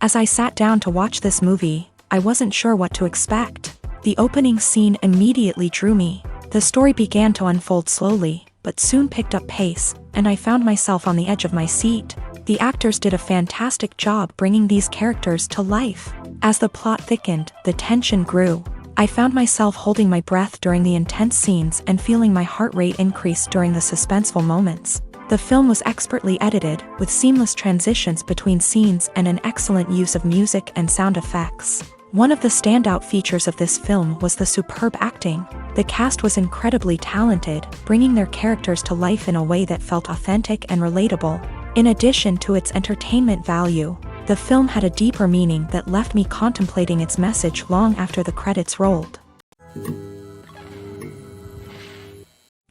As I sat down to watch this movie, I wasn't sure what to expect. The opening scene immediately drew me. The story began to unfold slowly, but soon picked up pace, and I found myself on the edge of my seat. The actors did a fantastic job bringing these characters to life. As the plot thickened, the tension grew. I found myself holding my breath during the intense scenes and feeling my heart rate increase during the suspenseful moments. The film was expertly edited, with seamless transitions between scenes and an excellent use of music and sound effects. One of the standout features of this film was the superb acting. The cast was incredibly talented, bringing their characters to life in a way that felt authentic and relatable. In addition to its entertainment value, the film had a deeper meaning that left me contemplating its message long after the credits rolled.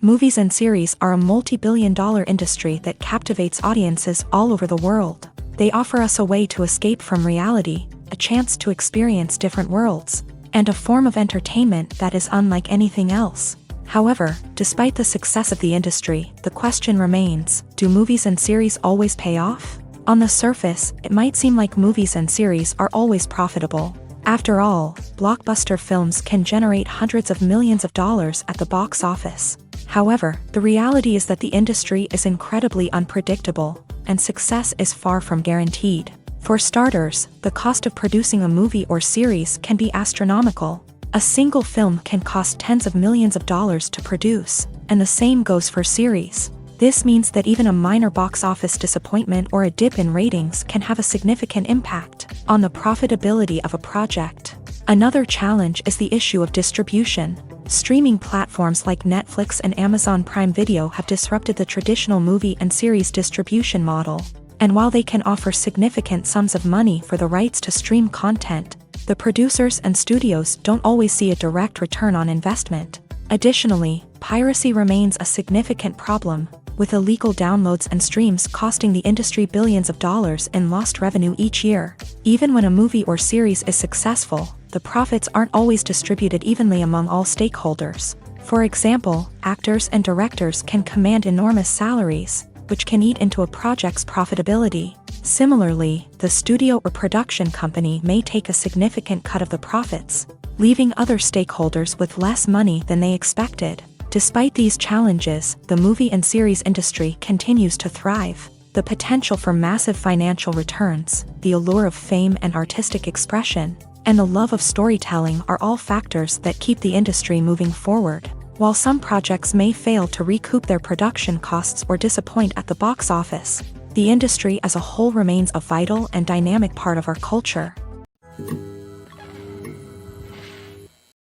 Movies and series are a multi-billion-dollar industry that captivates audiences all over the world. They offer us a way to escape from reality, a chance to experience different worlds, and a form of entertainment that is unlike anything else. However, despite the success of the industry, the question remains, do movies and series always pay off? On the surface, it might seem like movies and series are always profitable. After all, blockbuster films can generate hundreds of millions of dollars at the box office. However, the reality is that the industry is incredibly unpredictable, and success is far from guaranteed. For starters, the cost of producing a movie or series can be astronomical. A single film can cost tens of millions of dollars to produce, and the same goes for series. This means that even a minor box office disappointment or a dip in ratings can have a significant impact on the profitability of a project. Another challenge is the issue of distribution. Streaming platforms like Netflix and Amazon Prime Video have disrupted the traditional movie and series distribution model. And while they can offer significant sums of money for the rights to stream content, the producers and studios don't always see a direct return on investment. Additionally, piracy remains a significant problem, with illegal downloads and streams costing the industry billions of dollars in lost revenue each year. Even when a movie or series is successful, the profits aren't always distributed evenly among all stakeholders. For example, actors and directors can command enormous salaries, which can eat into a project's profitability. Similarly, the studio or production company may take a significant cut of the profits, leaving other stakeholders with less money than they expected. Despite these challenges, the movie and series industry continues to thrive. The potential for massive financial returns, the allure of fame and artistic expression, and the love of storytelling are all factors that keep the industry moving forward. While some projects may fail to recoup their production costs or disappoint at the box office, the industry as a whole remains a vital and dynamic part of our culture.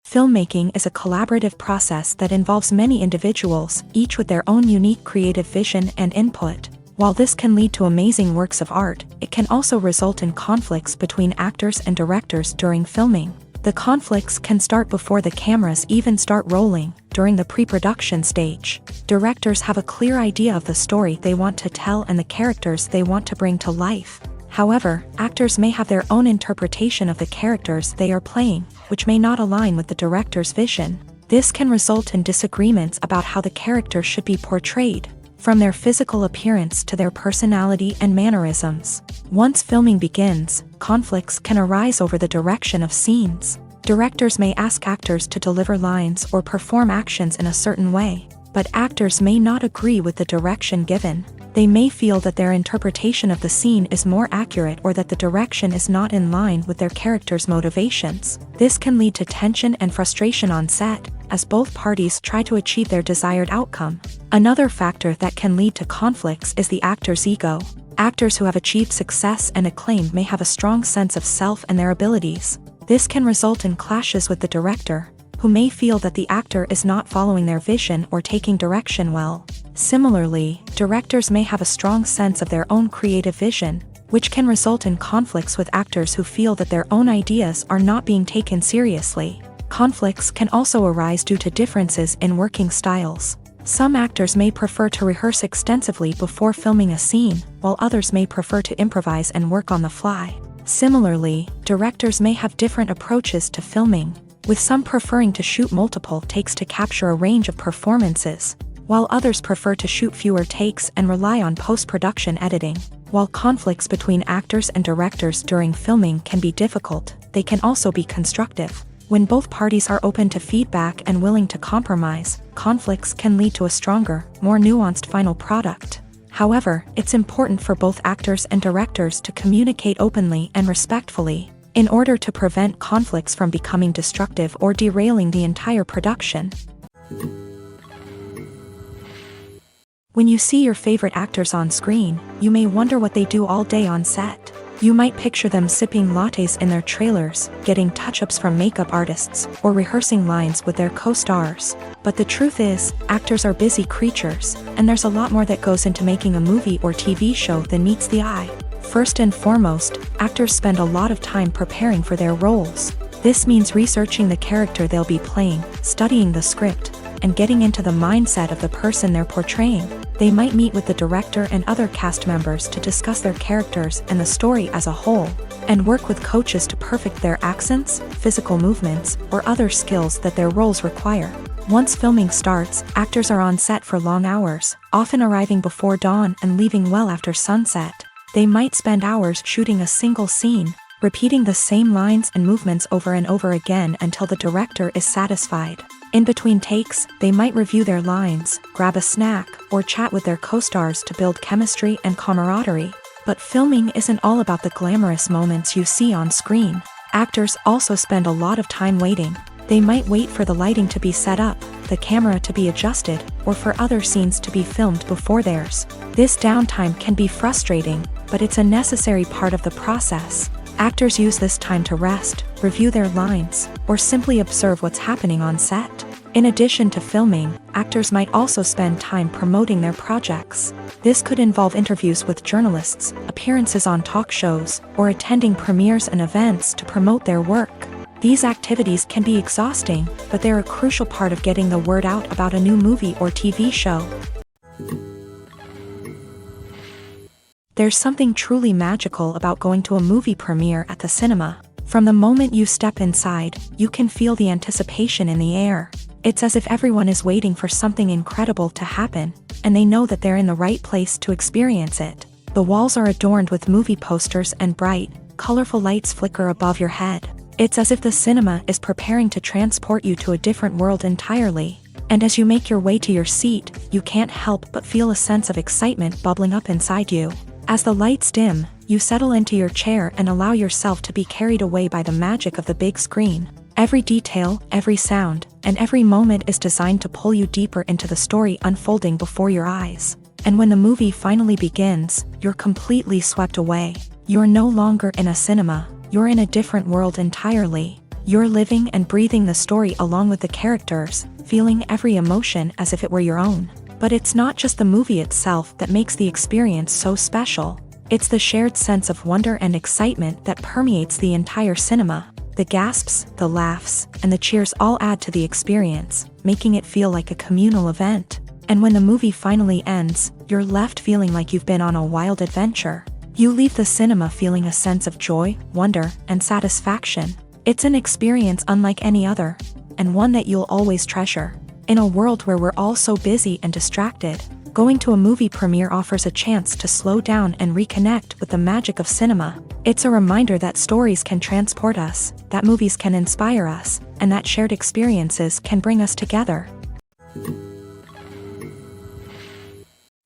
Filmmaking is a collaborative process that involves many individuals, each with their own unique creative vision and input. While this can lead to amazing works of art, it can also result in conflicts between actors and directors during filming. The conflicts can start before the cameras even start rolling, during the pre-production stage. Directors have a clear idea of the story they want to tell and the characters they want to bring to life. However, actors may have their own interpretation of the characters they are playing, which may not align with the director's vision. This can result in disagreements about how the characters should be portrayed, from their physical appearance to their personality and mannerisms. Once filming begins, conflicts can arise over the direction of scenes. Directors may ask actors to deliver lines or perform actions in a certain way, but actors may not agree with the direction given. They may feel that their interpretation of the scene is more accurate or that the direction is not in line with their character's motivations. This can lead to tension and frustration on set, as both parties try to achieve their desired outcome. Another factor that can lead to conflicts is the actor's ego. Actors who have achieved success and acclaim may have a strong sense of self and their abilities. This can result in clashes with the director, who may feel that the actor is not following their vision or taking direction well. Similarly, directors may have a strong sense of their own creative vision, which can result in conflicts with actors who feel that their own ideas are not being taken seriously. Conflicts can also arise due to differences in working styles. Some actors may prefer to rehearse extensively before filming a scene, while others may prefer to improvise and work on the fly. Similarly, directors may have different approaches to filming, with some preferring to shoot multiple takes to capture a range of performances, while others prefer to shoot fewer takes and rely on post-production editing. While conflicts between actors and directors during filming can be difficult, they can also be constructive. When both parties are open to feedback and willing to compromise, conflicts can lead to a stronger, more nuanced final product. However, it's important for both actors and directors to communicate openly and respectfully, in order to prevent conflicts from becoming destructive or derailing the entire production. When you see your favorite actors on screen, you may wonder what they do all day on set. You might picture them sipping lattes in their trailers, getting touch-ups from makeup artists, or rehearsing lines with their co-stars. But the truth is, actors are busy creatures, and there's a lot more that goes into making a movie or TV show than meets the eye. First and foremost, actors spend a lot of time preparing for their roles. This means researching the character they'll be playing, studying the script, and getting into the mindset of the person they're portraying. They might meet with the director and other cast members to discuss their characters and the story as a whole, and work with coaches to perfect their accents, physical movements, or other skills that their roles require. Once filming starts, actors are on set for long hours, often arriving before dawn and leaving well after sunset. They might spend hours shooting a single scene, repeating the same lines and movements over and over again until the director is satisfied. In between takes, they might review their lines, grab a snack, or chat with their co-stars to build chemistry and camaraderie. But filming isn't all about the glamorous moments you see on screen. Actors also spend a lot of time waiting. They might wait for the lighting to be set up, the camera to be adjusted, or for other scenes to be filmed before theirs. This downtime can be frustrating, but it's a necessary part of the process. Actors use this time to rest, review their lines, or simply observe what's happening on set. In addition to filming, actors might also spend time promoting their projects. This could involve interviews with journalists, appearances on talk shows, or attending premieres and events to promote their work. These activities can be exhausting, but they're a crucial part of getting the word out about a new movie or TV show. There's something truly magical about going to a movie premiere at the cinema. From the moment you step inside, you can feel the anticipation in the air. It's as if everyone is waiting for something incredible to happen, and they know that they're in the right place to experience it. The walls are adorned with movie posters and bright, colorful lights flicker above your head. It's as if the cinema is preparing to transport you to a different world entirely. And as you make your way to your seat, you can't help but feel a sense of excitement bubbling up inside you. As the lights dim, you settle into your chair and allow yourself to be carried away by the magic of the big screen. Every detail, every sound, and every moment is designed to pull you deeper into the story unfolding before your eyes. And when the movie finally begins, you're completely swept away. You're no longer in a cinema, you're in a different world entirely. You're living and breathing the story along with the characters, feeling every emotion as if it were your own. But it's not just the movie itself that makes the experience so special. It's the shared sense of wonder and excitement that permeates the entire cinema. The gasps, the laughs, and the cheers all add to the experience, making it feel like a communal event. And when the movie finally ends, you're left feeling like you've been on a wild adventure. You leave the cinema feeling a sense of joy, wonder, and satisfaction. It's an experience unlike any other, and one that you'll always treasure. In a world where we're all so busy and distracted, going to a movie premiere offers a chance to slow down and reconnect with the magic of cinema. It's a reminder that stories can transport us, that movies can inspire us, and that shared experiences can bring us together.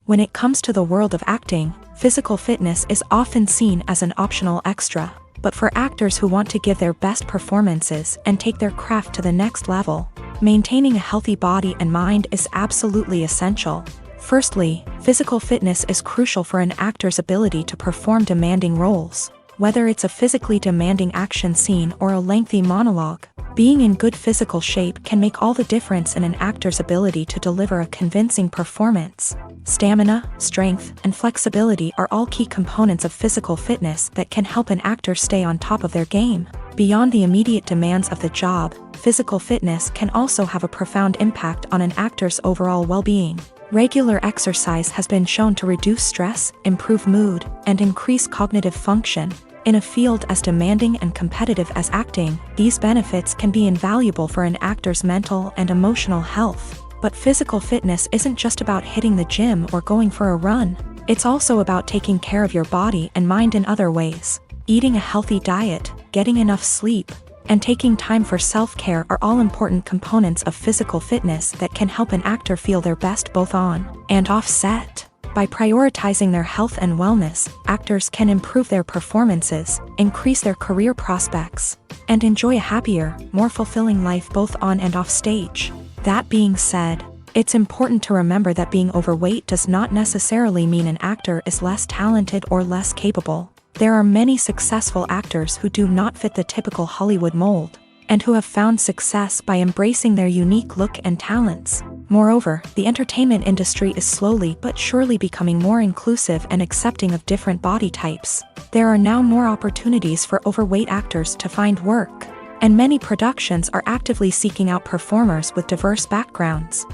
When it comes to the world of acting, physical fitness is often seen as an optional extra. But for actors who want to give their best performances and take their craft to the next level, maintaining a healthy body and mind is absolutely essential. Firstly, physical fitness is crucial for an actor's ability to perform demanding roles. Whether it's a physically demanding action scene or a lengthy monologue, being in good physical shape can make all the difference in an actor's ability to deliver a convincing performance. Stamina, strength, and flexibility are all key components of physical fitness that can help an actor stay on top of their game. Beyond the immediate demands of the job, physical fitness can also have a profound impact on an actor's overall well-being. Regular exercise has been shown to reduce stress, improve mood, and increase cognitive function. In a field as demanding and competitive as acting, these benefits can be invaluable for an actor's mental and emotional health. But physical fitness isn't just about hitting the gym or going for a run. It's also about taking care of your body and mind in other ways. Eating a healthy diet, getting enough sleep, and taking time for self-care are all important components of physical fitness that can help an actor feel their best both on and off set. By prioritizing their health and wellness, actors can improve their performances, increase their career prospects, and enjoy a happier, more fulfilling life both on and off stage. That being said, it's important to remember that being overweight does not necessarily mean an actor is less talented or less capable. There are many successful actors who do not fit the typical Hollywood mold, and who have found success by embracing their unique look and talents. Moreover, the entertainment industry is slowly but surely becoming more inclusive and accepting of different body types. There are now more opportunities for overweight actors to find work, and many productions are actively seeking out performers with diverse backgrounds.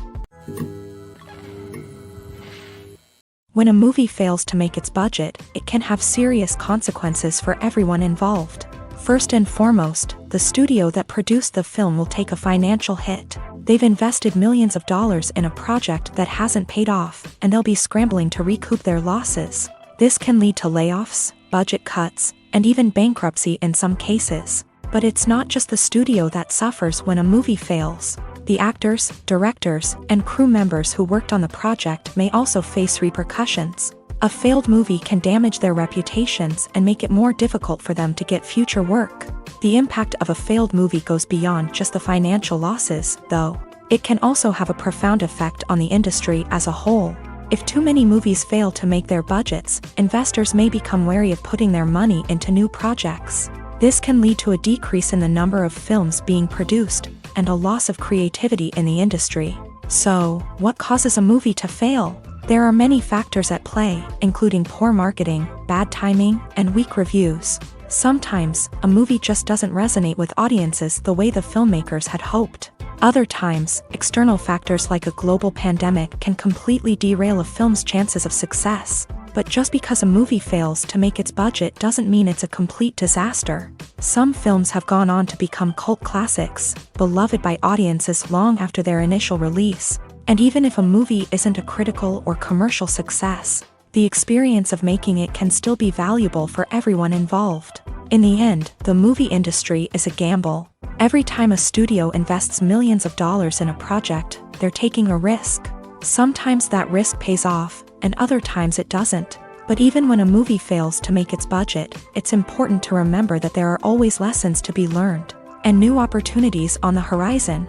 When a movie fails to make its budget, it can have serious consequences for everyone involved. First and foremost, the studio that produced the film will take a financial hit. They've invested millions of dollars in a project that hasn't paid off, and they'll be scrambling to recoup their losses. This can lead to layoffs, budget cuts, and even bankruptcy in some cases. But it's not just the studio that suffers when a movie fails. The actors, directors, and crew members who worked on the project may also face repercussions. A failed movie can damage their reputations and make it more difficult for them to get future work. The impact of a failed movie goes beyond just the financial losses, though. It can also have a profound effect on the industry as a whole. If too many movies fail to make their budgets, investors may become wary of putting their money into new projects. This can lead to a decrease in the number of films being produced, and a loss of creativity in the industry. So, what causes a movie to fail? There are many factors at play, including poor marketing, bad timing, and weak reviews. Sometimes, a movie just doesn't resonate with audiences the way the filmmakers had hoped. Other times, external factors like a global pandemic can completely derail a film's chances of success. But just because a movie fails to make its budget doesn't mean it's a complete disaster. Some films have gone on to become cult classics, beloved by audiences long after their initial release. And even if a movie isn't a critical or commercial success, the experience of making it can still be valuable for everyone involved. In the end, the movie industry is a gamble. Every time a studio invests millions of dollars in a project, they're taking a risk. Sometimes that risk pays off, and other times it doesn't. But even when a movie fails to make its budget, it's important to remember that there are always lessons to be learned, and new opportunities on the horizon.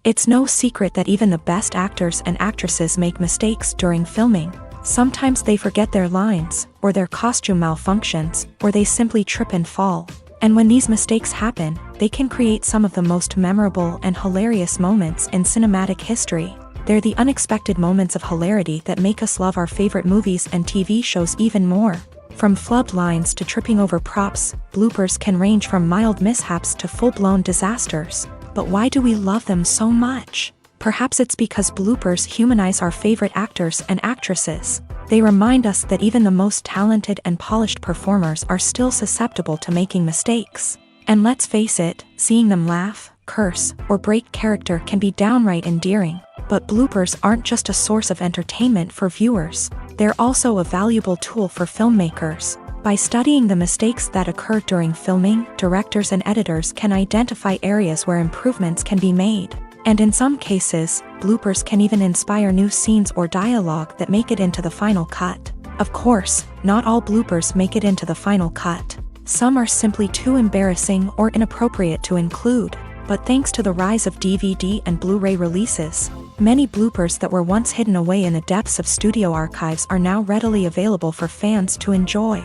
It's no secret that even the best actors and actresses make mistakes during filming. Sometimes they forget their lines, or their costume malfunctions, or they simply trip and fall. And when these mistakes happen, they can create some of the most memorable and hilarious moments in cinematic history. They're the unexpected moments of hilarity that make us love our favorite movies and TV shows even more. From flubbed lines to tripping over props, bloopers can range from mild mishaps to full-blown disasters. But why do we love them so much? Perhaps it's because bloopers humanize our favorite actors and actresses. They remind us that even the most talented and polished performers are still susceptible to making mistakes. And let's face it, seeing them laugh, curse, or break character can be downright endearing. But bloopers aren't just a source of entertainment for viewers. They're also a valuable tool for filmmakers. By studying the mistakes that occur during filming, directors and editors can identify areas where improvements can be made. And in some cases, bloopers can even inspire new scenes or dialogue that make it into the final cut. Of course, not all bloopers make it into the final cut. Some are simply too embarrassing or inappropriate to include. But thanks to the rise of DVD and Blu-ray releases, many bloopers that were once hidden away in the depths of studio archives are now readily available for fans to enjoy.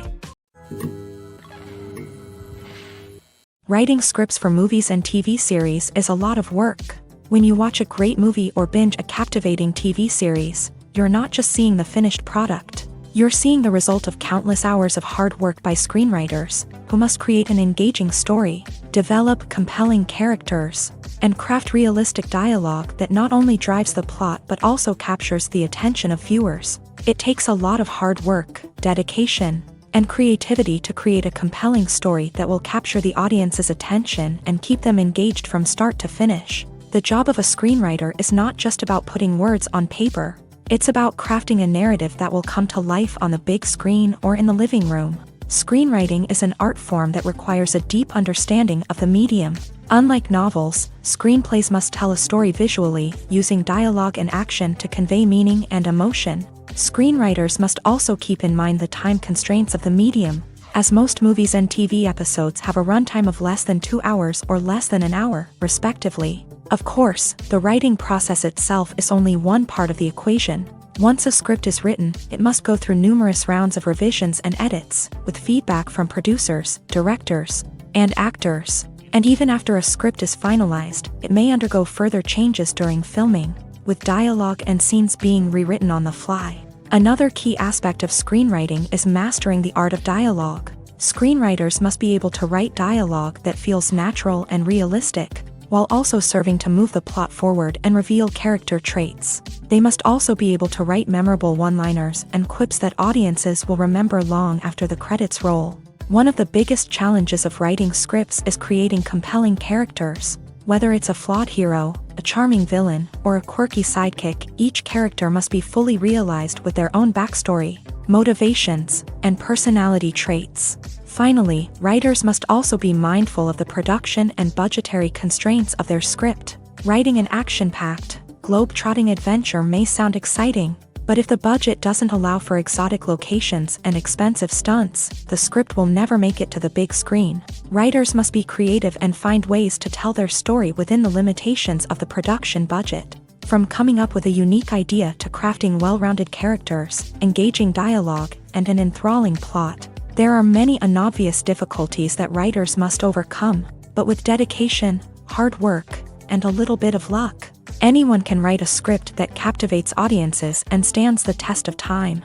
Writing scripts for movies and TV series is a lot of work. When you watch a great movie or binge a captivating TV series, you're not just seeing the finished product. You're seeing the result of countless hours of hard work by screenwriters, who must create an engaging story, develop compelling characters, and craft realistic dialogue that not only drives the plot but also captures the attention of viewers. It takes a lot of hard work, dedication, and creativity to create a compelling story that will capture the audience's attention and keep them engaged from start to finish. The job of a screenwriter is not just about putting words on paper. It's about crafting a narrative that will come to life on the big screen or in the living room. Screenwriting is an art form that requires a deep understanding of the medium. Unlike novels, screenplays must tell a story visually, using dialogue and action to convey meaning and emotion. Screenwriters must also keep in mind the time constraints of the medium, as most movies and TV episodes have a runtime of less than 2 hours or less than an hour, respectively. Of course, the writing process itself is only one part of the equation. Once a script is written, it must go through numerous rounds of revisions and edits, with feedback from producers, directors, and actors. And even after a script is finalized, it may undergo further changes during filming, with dialogue and scenes being rewritten on the fly. Another key aspect of screenwriting is mastering the art of dialogue. Screenwriters must be able to write dialogue that feels natural and realistic, while also serving to move the plot forward and reveal character traits. They must also be able to write memorable one-liners and quips that audiences will remember long after the credits roll. One of the biggest challenges of writing scripts is creating compelling characters. Whether it's a flawed hero, a charming villain, or a quirky sidekick, each character must be fully realized with their own backstory, motivations, and personality traits. Finally, writers must also be mindful of the production and budgetary constraints of their script. Writing an action-packed, globe-trotting adventure may sound exciting, but if the budget doesn't allow for exotic locations and expensive stunts, the script will never make it to the big screen. Writers must be creative and find ways to tell their story within the limitations of the production budget. From coming up with a unique idea to crafting well-rounded characters, engaging dialogue, and an enthralling plot, there are many unobvious difficulties that writers must overcome, but with dedication, hard work, and a little bit of luck, anyone can write a script that captivates audiences and stands the test of time.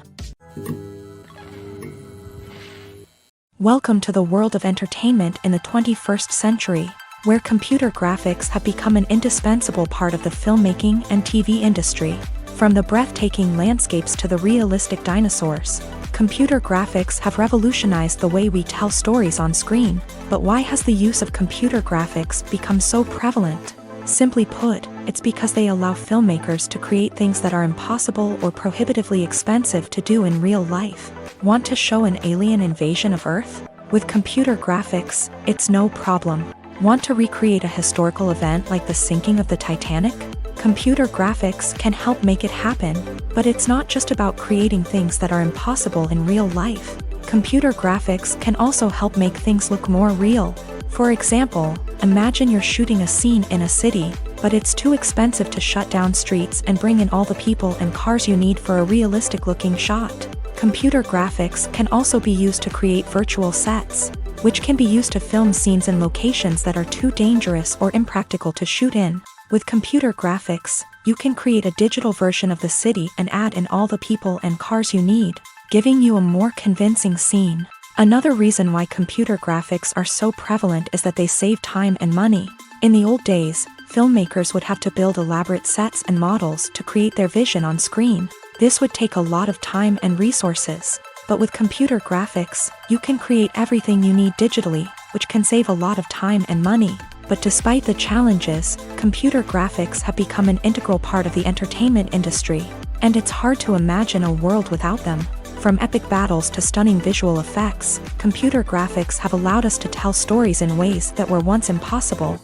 Welcome to the world of entertainment in the 21st century, where computer graphics have become an indispensable part of the filmmaking and TV industry. From the breathtaking landscapes to the realistic dinosaurs, computer graphics have revolutionized the way we tell stories on screen. But why has the use of computer graphics become so prevalent? Simply put, it's because they allow filmmakers to create things that are impossible or prohibitively expensive to do in real life. Want to show an alien invasion of Earth? With computer graphics, it's no problem. Want to recreate a historical event like the sinking of the Titanic? Computer graphics can help make it happen, but it's not just about creating things that are impossible in real life. Computer graphics can also help make things look more real. For example, imagine you're shooting a scene in a city, but it's too expensive to shut down streets and bring in all the people and cars you need for a realistic-looking shot. Computer graphics can also be used to create virtual sets, which can be used to film scenes in locations that are too dangerous or impractical to shoot in. With computer graphics, you can create a digital version of the city and add in all the people and cars you need, giving you a more convincing scene. Another reason why computer graphics are so prevalent is that they save time and money. In the old days, filmmakers would have to build elaborate sets and models to create their vision on screen. This would take a lot of time and resources. But with computer graphics, you can create everything you need digitally, which can save a lot of time and money. But despite the challenges, computer graphics have become an integral part of the entertainment industry, and it's hard to imagine a world without them. From epic battles to stunning visual effects, computer graphics have allowed us to tell stories in ways that were once impossible.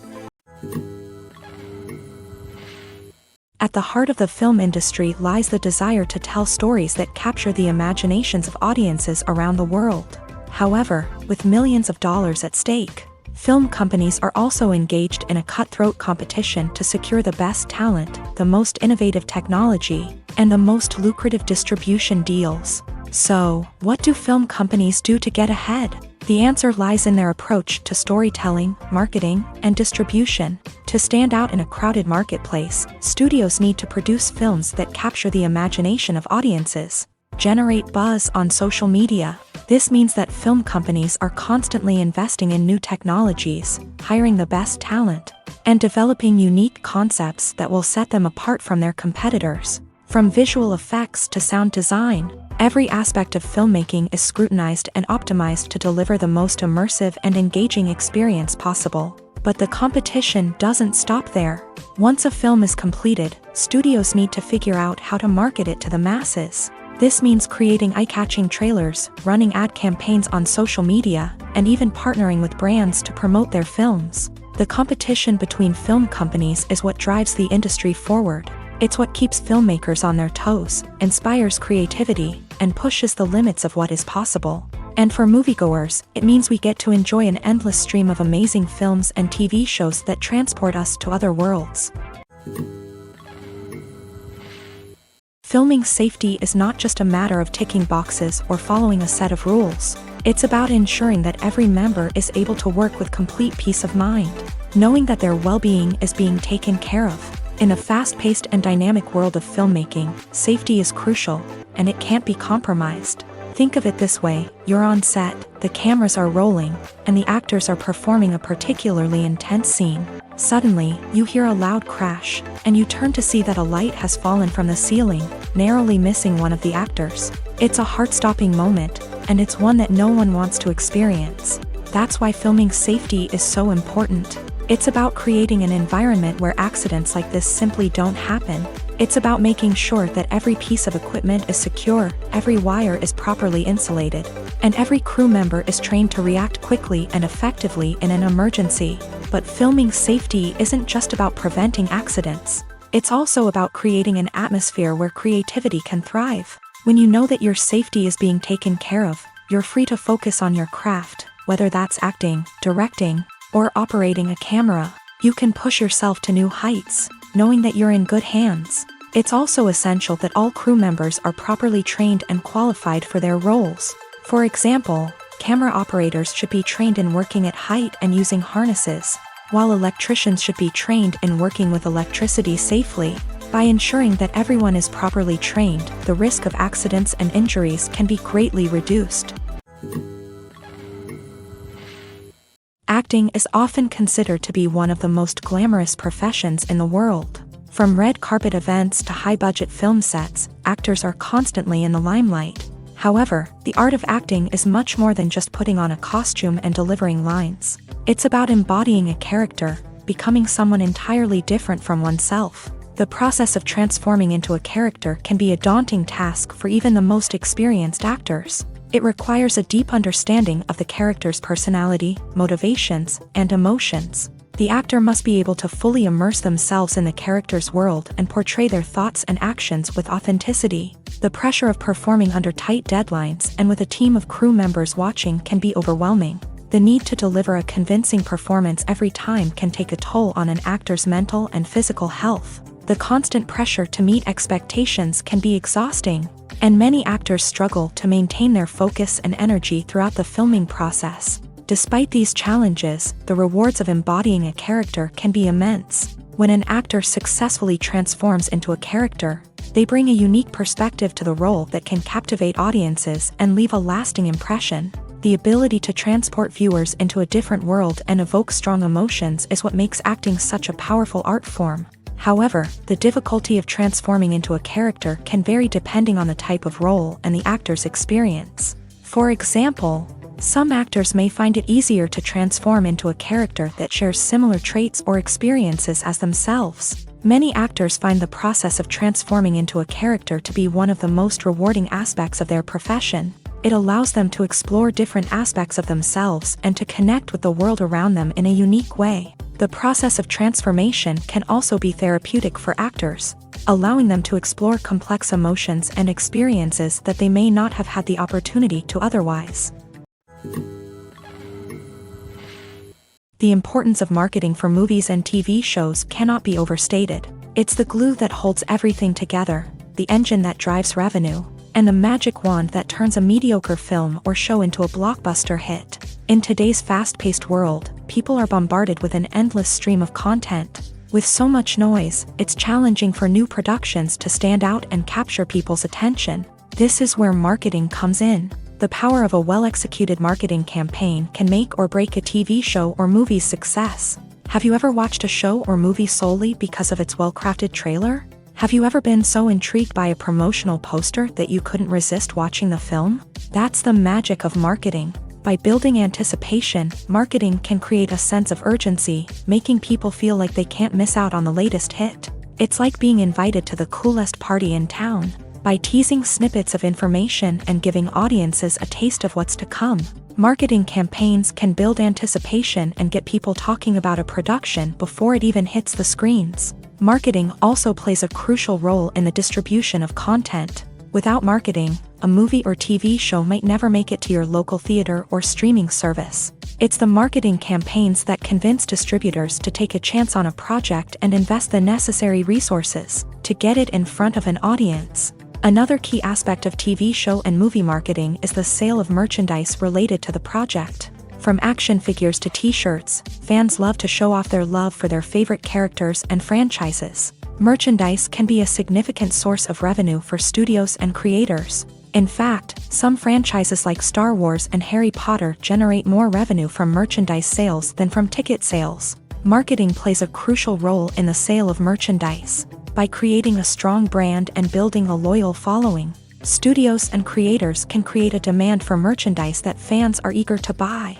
At the heart of the film industry lies the desire to tell stories that capture the imaginations of audiences around the world. However, with millions of dollars at stake, film companies are also engaged in a cutthroat competition to secure the best talent, the most innovative technology, and the most lucrative distribution deals. So, what do film companies do to get ahead? The answer lies in their approach to storytelling, marketing, and distribution. To stand out in a crowded marketplace, studios need to produce films that capture the imagination of audiences, generate buzz on social media. This means that film companies are constantly investing in new technologies, hiring the best talent, and developing unique concepts that will set them apart from their competitors. From visual effects to sound design, Every aspect of filmmaking is scrutinized and optimized to deliver the most immersive and engaging experience possible. But the competition doesn't stop there. Once a film is completed, studios need to figure out how to market it to the masses. This means creating eye-catching trailers, running ad campaigns on social media, and even partnering with brands to promote their films. The competition between film companies is what drives the industry forward. It's what keeps filmmakers on their toes, inspires creativity, and pushes the limits of what is possible. And for moviegoers, it means we get to enjoy an endless stream of amazing films and TV shows that transport us to other worlds. Filming safety is not just a matter of ticking boxes or following a set of rules. It's about ensuring that every member is able to work with complete peace of mind, knowing that their well-being is being taken care of. In a fast-paced and dynamic world of filmmaking, safety is crucial, and it can't be compromised. Think of it this way: you're on set, the cameras are rolling, and the actors are performing a particularly intense scene. Suddenly, you hear a loud crash, and you turn to see that a light has fallen from the ceiling, narrowly missing one of the actors. It's a heart-stopping moment, and it's one that no one wants to experience. That's why filming safety is so important. It's about creating an environment where accidents like this simply don't happen. It's about making sure that every piece of equipment is secure, every wire is properly insulated, and every crew member is trained to react quickly and effectively in an emergency. But filming safety isn't just about preventing accidents. It's also about creating an atmosphere where creativity can thrive. When you know that your safety is being taken care of, you're free to focus on your craft, whether that's acting, directing, or operating a camera. You can push yourself to new heights, knowing that you're in good hands. It's also essential that all crew members are properly trained and qualified for their roles. For example, camera operators should be trained in working at height and using harnesses, while electricians should be trained in working with electricity safely. By ensuring that everyone is properly trained, the risk of accidents and injuries can be greatly reduced. Acting is often considered to be one of the most glamorous professions in the world. From red carpet events to high-budget film sets, actors are constantly in the limelight. However, the art of acting is much more than just putting on a costume and delivering lines. It's about embodying a character, becoming someone entirely different from oneself. The process of transforming into a character can be a daunting task for even the most experienced actors. It requires a deep understanding of the character's personality, motivations, and emotions. The actor must be able to fully immerse themselves in the character's world and portray their thoughts and actions with authenticity. The pressure of performing under tight deadlines and with a team of crew members watching can be overwhelming. The need to deliver a convincing performance every time can take a toll on an actor's mental and physical health. The constant pressure to meet expectations can be exhausting, and many actors struggle to maintain their focus and energy throughout the filming process. Despite these challenges, the rewards of embodying a character can be immense. When an actor successfully transforms into a character, they bring a unique perspective to the role that can captivate audiences and leave a lasting impression. The ability to transport viewers into a different world and evoke strong emotions is what makes acting such a powerful art form. However, the difficulty of transforming into a character can vary depending on the type of role and the actor's experience. For example, some actors may find it easier to transform into a character that shares similar traits or experiences as themselves. Many actors find the process of transforming into a character to be one of the most rewarding aspects of their profession. It allows them to explore different aspects of themselves and to connect with the world around them in a unique way. The process of transformation can also be therapeutic for actors, allowing them to explore complex emotions and experiences that they may not have had the opportunity to otherwise. The importance of marketing for movies and TV shows cannot be overstated. It's the glue that holds everything together, the engine that drives revenue, and the magic wand that turns a mediocre film or show into a blockbuster hit. In today's fast-paced world, people are bombarded with an endless stream of content. With so much noise, it's challenging for new productions to stand out and capture people's attention. This is where marketing comes in. The power of a well-executed marketing campaign can make or break a TV show or movie's success. Have you ever watched a show or movie solely because of its well-crafted trailer? Have you ever been so intrigued by a promotional poster that you couldn't resist watching the film? That's the magic of marketing. By building anticipation, marketing can create a sense of urgency, making people feel like they can't miss out on the latest hit. It's like being invited to the coolest party in town. By teasing snippets of information and giving audiences a taste of what's to come, marketing campaigns can build anticipation and get people talking about a production before it even hits the screens. Marketing also plays a crucial role in the distribution of content. Without marketing, a movie or TV show might never make it to your local theater or streaming service. It's the marketing campaigns that convince distributors to take a chance on a project and invest the necessary resources to get it in front of an audience. Another key aspect of TV show and movie marketing is the sale of merchandise related to the project. From action figures to t-shirts, fans love to show off their love for their favorite characters and franchises. Merchandise can be a significant source of revenue for studios and creators. In fact, some franchises like Star Wars and Harry Potter generate more revenue from merchandise sales than from ticket sales. Marketing plays a crucial role in the sale of merchandise. By creating a strong brand and building a loyal following, studios and creators can create a demand for merchandise that fans are eager to buy.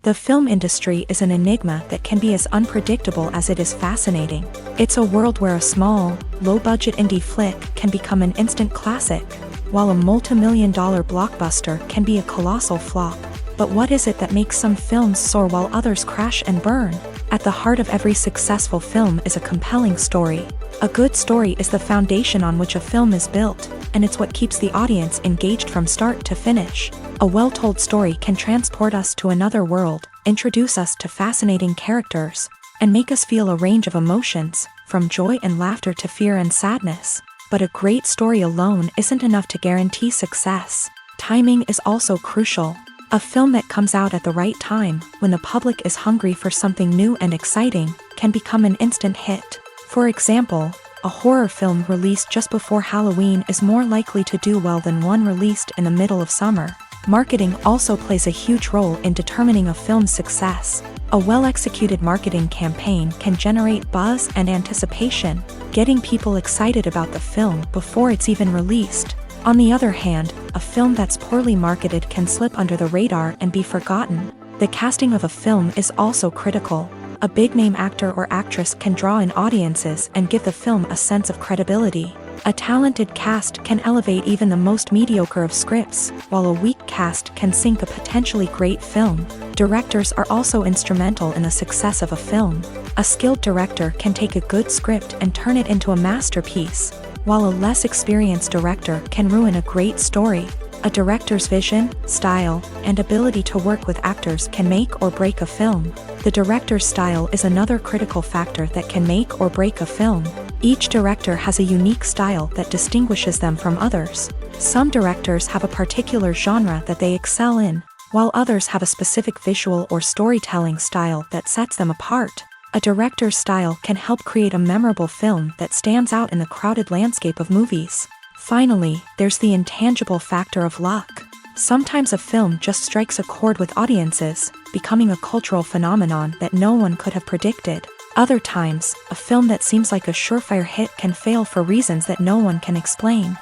The film industry is an enigma that can be as unpredictable as it is fascinating. It's a world where a small, low-budget indie flick can become an instant classic, while a multi-million-dollar blockbuster can be a colossal flop. But what is it that makes some films soar while others crash and burn? At the heart of every successful film is a compelling story. A good story is the foundation on which a film is built, and it's what keeps the audience engaged from start to finish. A well-told story can transport us to another world, introduce us to fascinating characters, and make us feel a range of emotions, from joy and laughter to fear and sadness. But a great story alone isn't enough to guarantee success. Timing is also crucial. A film that comes out at the right time, when the public is hungry for something new and exciting, can become an instant hit. For example, a horror film released just before Halloween is more likely to do well than one released in the middle of summer. Marketing also plays a huge role in determining a film's success. A well-executed marketing campaign can generate buzz and anticipation, getting people excited about the film before it's even released. On the other hand, a film that's poorly marketed can slip under the radar and be forgotten. The casting of a film is also critical. A big-name actor or actress can draw in audiences and give the film a sense of credibility. A talented cast can elevate even the most mediocre of scripts, while a weak cast can sink a potentially great film. Directors are also instrumental in the success of a film. A skilled director can take a good script and turn it into a masterpiece, while a less experienced director can ruin a great story. A director's vision, style, and ability to work with actors can make or break a film. The director's style is another critical factor that can make or break a film. Each director has a unique style that distinguishes them from others. Some directors have a particular genre that they excel in, while others have a specific visual or storytelling style that sets them apart. A director's style can help create a memorable film that stands out in the crowded landscape of movies. Finally, there's the intangible factor of luck. Sometimes a film just strikes a chord with audiences, becoming a cultural phenomenon that no one could have predicted. Other times, a film that seems like a surefire hit can fail for reasons that no one can explain.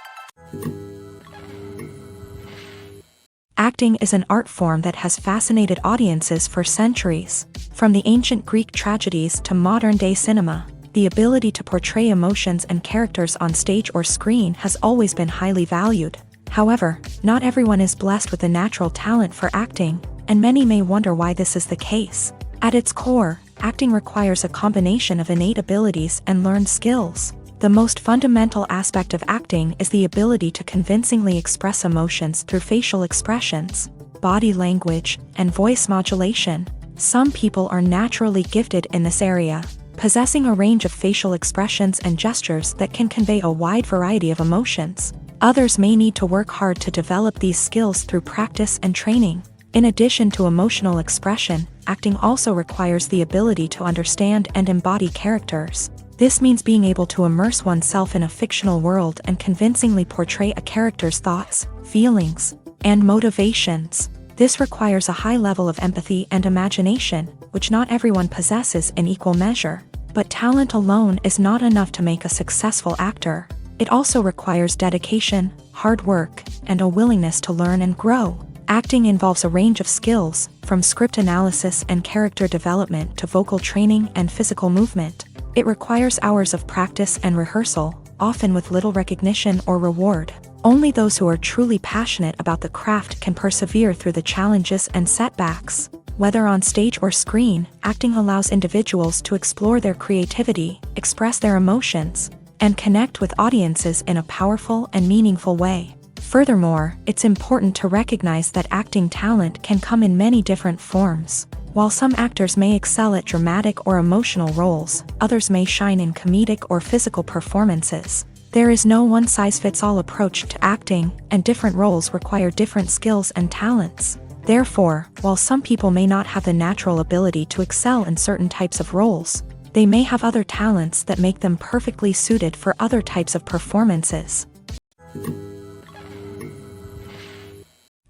Acting is an art form that has fascinated audiences for centuries. From the ancient Greek tragedies to modern-day cinema, the ability to portray emotions and characters on stage or screen has always been highly valued. However, not everyone is blessed with a natural talent for acting, and many may wonder why this is the case. At its core, acting requires a combination of innate abilities and learned skills. The most fundamental aspect of acting is the ability to convincingly express emotions through facial expressions, body language, and voice modulation. Some people are naturally gifted in this area, possessing a range of facial expressions and gestures that can convey a wide variety of emotions. Others may need to work hard to develop these skills through practice and training. In addition to emotional expression, acting also requires the ability to understand and embody characters. This means being able to immerse oneself in a fictional world and convincingly portray a character's thoughts, feelings, and motivations. This requires a high level of empathy and imagination, which not everyone possesses in equal measure. But talent alone is not enough to make a successful actor. It also requires dedication, hard work, and a willingness to learn and grow. Acting involves a range of skills, from script analysis and character development to vocal training and physical movement. It requires hours of practice and rehearsal, often with little recognition or reward. Only those who are truly passionate about the craft can persevere through the challenges and setbacks. Whether on stage or screen, acting allows individuals to explore their creativity, express their emotions, and connect with audiences in a powerful and meaningful way. Furthermore, it's important to recognize that acting talent can come in many different forms. While some actors may excel at dramatic or emotional roles, others may shine in comedic or physical performances. There is no one-size-fits-all approach to acting, and different roles require different skills and talents. Therefore, while some people may not have the natural ability to excel in certain types of roles, they may have other talents that make them perfectly suited for other types of performances.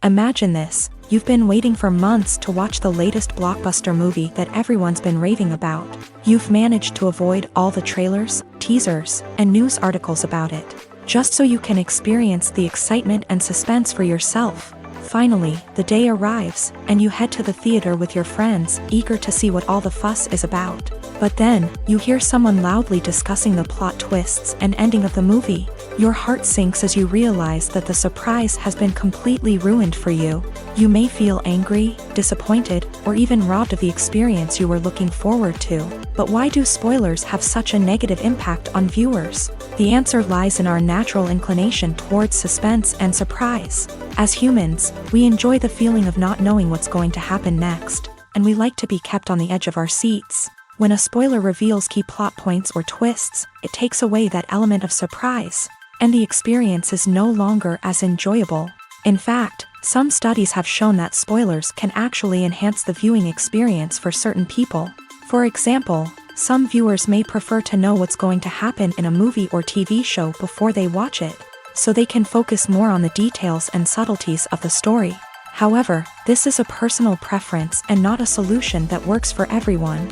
Imagine this: you've been waiting for months to watch the latest blockbuster movie that everyone's been raving about. You've managed to avoid all the trailers, teasers, and news articles about it, just so you can experience the excitement and suspense for yourself. Finally, the day arrives, and you head to the theater with your friends, eager to see what all the fuss is about. But then, you hear someone loudly discussing the plot twists and ending of the movie. Your heart sinks as you realize that the surprise has been completely ruined for you. You may feel angry, disappointed, or even robbed of the experience you were looking forward to. But why do spoilers have such a negative impact on viewers? The answer lies in our natural inclination towards suspense and surprise. As humans, we enjoy the feeling of not knowing what's going to happen next, and we like to be kept on the edge of our seats. When a spoiler reveals key plot points or twists, it takes away that element of surprise, and the experience is no longer as enjoyable. In fact, some studies have shown that spoilers can actually enhance the viewing experience for certain people. For example, some viewers may prefer to know what's going to happen in a movie or TV show before they watch it, so they can focus more on the details and subtleties of the story. However, this is a personal preference and not a solution that works for everyone.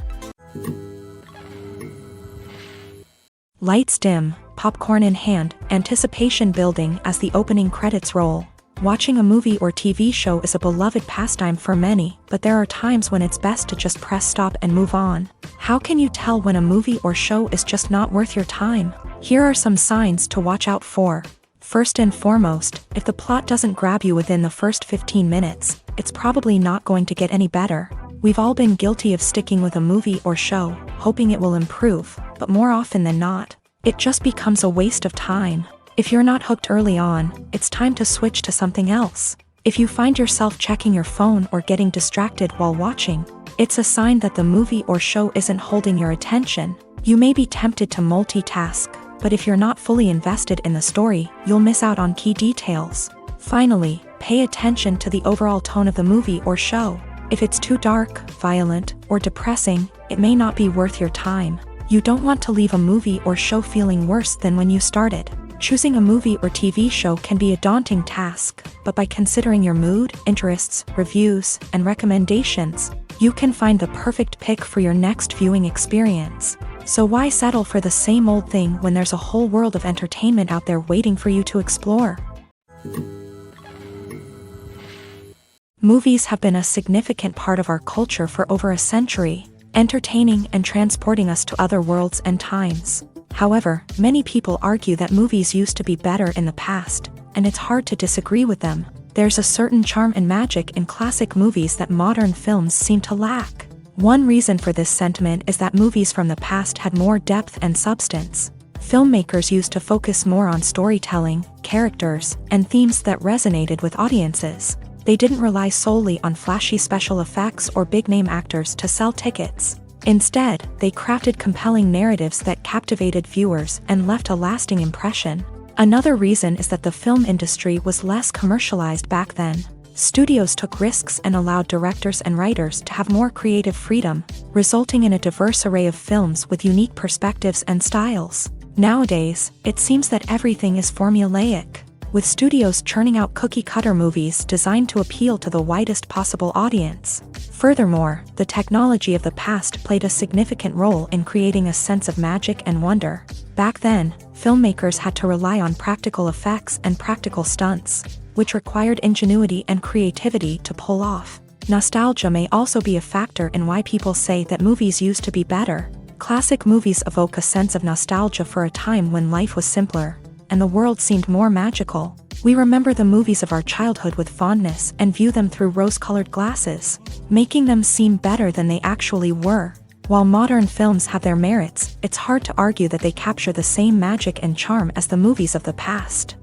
Lights dim, popcorn in hand, anticipation building as the opening credits roll. Watching a movie or TV show is a beloved pastime for many, but there are times when it's best to just press stop and move on. How can you tell when a movie or show is just not worth your time? Here are some signs to watch out for. First and foremost, if the plot doesn't grab you within the first 15 minutes, it's probably not going to get any better. We've all been guilty of sticking with a movie or show, hoping it will improve, but more often than not, it just becomes a waste of time. If you're not hooked early on, it's time to switch to something else. If you find yourself checking your phone or getting distracted while watching, it's a sign that the movie or show isn't holding your attention. You may be tempted to multitask, but if you're not fully invested in the story, you'll miss out on key details. Finally, pay attention to the overall tone of the movie or show. If it's too dark, violent, or depressing, it may not be worth your time. You don't want to leave a movie or show feeling worse than when you started. Choosing a movie or TV show can be a daunting task, but by considering your mood, interests, reviews, and recommendations, you can find the perfect pick for your next viewing experience. So why settle for the same old thing when there's a whole world of entertainment out there waiting for you to explore? Movies have been a significant part of our culture for over a century, entertaining and transporting us to other worlds and times. However, many people argue that movies used to be better in the past, and it's hard to disagree with them. There's a certain charm and magic in classic movies that modern films seem to lack. One reason for this sentiment is that movies from the past had more depth and substance. Filmmakers used to focus more on storytelling, characters, and themes that resonated with audiences. They didn't rely solely on flashy special effects or big-name actors to sell tickets. Instead, they crafted compelling narratives that captivated viewers and left a lasting impression. Another reason is that the film industry was less commercialized back then. Studios took risks and allowed directors and writers to have more creative freedom, resulting in a diverse array of films with unique perspectives and styles. Nowadays, it seems that everything is formulaic, with studios churning out cookie-cutter movies designed to appeal to the widest possible audience. Furthermore, the technology of the past played a significant role in creating a sense of magic and wonder. Back then, filmmakers had to rely on practical effects and practical stunts, which required ingenuity and creativity to pull off. Nostalgia may also be a factor in why people say that movies used to be better. Classic movies evoke a sense of nostalgia for a time when life was simpler, and the world seemed more magical. We remember the movies of our childhood with fondness and view them through rose-colored glasses, making them seem better than they actually were. While modern films have their merits, it's hard to argue that they capture the same magic and charm as the movies of the past.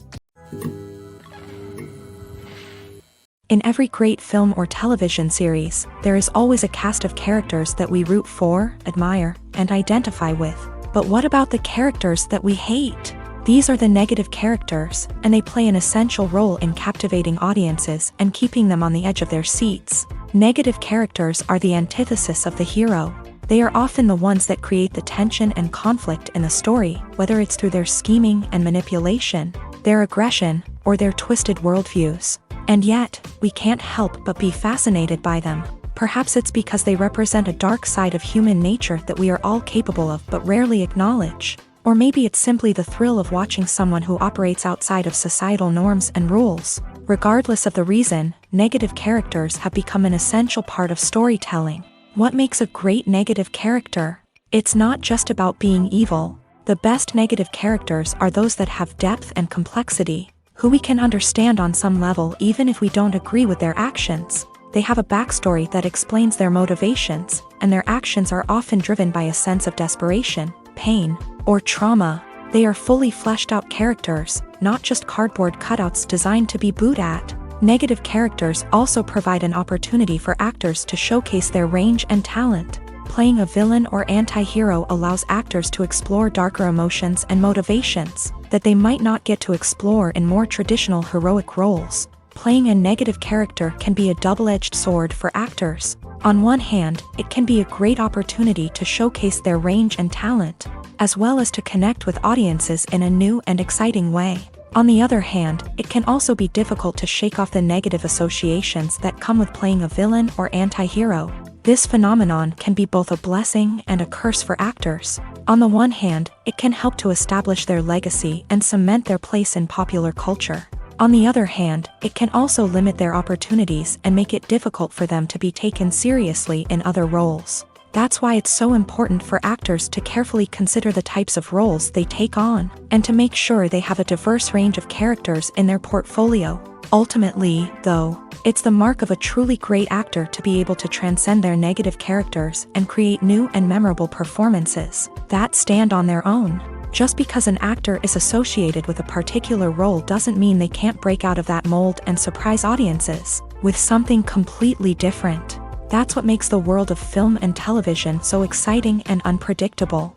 In every great film or television series, there is always a cast of characters that we root for, admire, and identify with. But what about the characters that we hate? These are the negative characters, and they play an essential role in captivating audiences and keeping them on the edge of their seats. Negative characters are the antithesis of the hero. They are often the ones that create the tension and conflict in the story, whether it's through their scheming and manipulation, their aggression, or their twisted worldviews. And yet, we can't help but be fascinated by them. Perhaps it's because they represent a dark side of human nature that we are all capable of but rarely acknowledge. Or maybe it's simply the thrill of watching someone who operates outside of societal norms and rules. Regardless of the reason, negative characters have become an essential part of storytelling. What makes a great negative character? It's not just about being evil. The best negative characters are those that have depth and complexity, who we can understand on some level even if we don't agree with their actions. They have a backstory that explains their motivations, and their actions are often driven by a sense of desperation, pain, or trauma. They are fully fleshed out characters, not just cardboard cutouts designed to be booed at. Negative characters also provide an opportunity for actors to showcase their range and talent. Playing a villain or anti-hero allows actors to explore darker emotions and motivations that they might not get to explore in more traditional heroic roles. Playing a negative character can be a double-edged sword for actors. On one hand, it can be a great opportunity to showcase their range and talent, as well as to connect with audiences in a new and exciting way. On the other hand, it can also be difficult to shake off the negative associations that come with playing a villain or anti-hero. This phenomenon can be both a blessing and a curse for actors. On the one hand, it can help to establish their legacy and cement their place in popular culture. On the other hand, it can also limit their opportunities and make it difficult for them to be taken seriously in other roles. That's why it's so important for actors to carefully consider the types of roles they take on, and to make sure they have a diverse range of characters in their portfolio. Ultimately, though, it's the mark of a truly great actor to be able to transcend their negative characters and create new and memorable performances that stand on their own. Just because an actor is associated with a particular role doesn't mean they can't break out of that mold and surprise audiences with something completely different. That's what makes the world of film and television so exciting and unpredictable.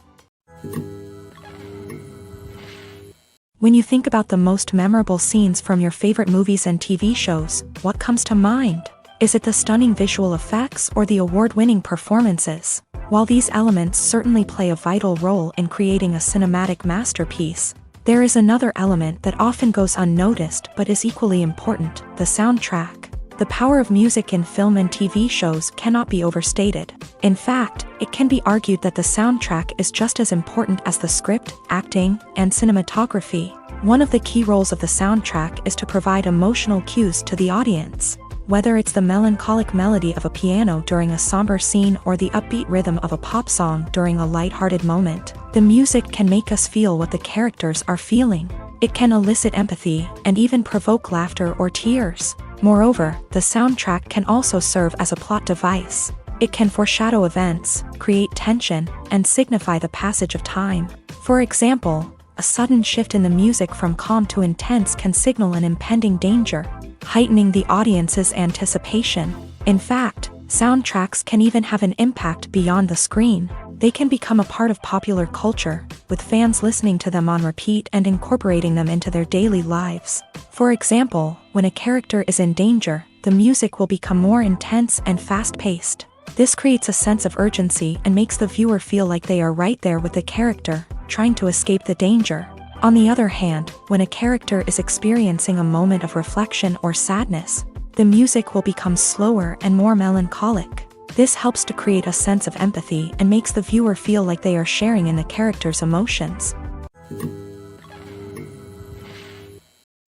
When you think about the most memorable scenes from your favorite movies and TV shows, what comes to mind? Is it the stunning visual effects or the award-winning performances? While these elements certainly play a vital role in creating a cinematic masterpiece, there is another element that often goes unnoticed but is equally important: the soundtrack. The power of music in film and TV shows cannot be overstated. In fact, it can be argued that the soundtrack is just as important as the script, acting, and cinematography. One of the key roles of the soundtrack is to provide emotional cues to the audience. Whether it's the melancholic melody of a piano during a somber scene or the upbeat rhythm of a pop song during a lighthearted moment, the music can make us feel what the characters are feeling. It can elicit empathy and even provoke laughter or tears. Moreover, the soundtrack can also serve as a plot device. It can foreshadow events, create tension, and signify the passage of time. For example, a sudden shift in the music from calm to intense can signal an impending danger, heightening the audience's anticipation. In fact, soundtracks can even have an impact beyond the screen. They can become a part of popular culture, with fans listening to them on repeat and incorporating them into their daily lives. For example, when a character is in danger, the music will become more intense and fast-paced. This creates a sense of urgency and makes the viewer feel like they are right there with the character, trying to escape the danger. On the other hand, when a character is experiencing a moment of reflection or sadness, The music will become slower and more melancholic. This helps to create a sense of empathy and makes the viewer feel like they are sharing in the character's emotions.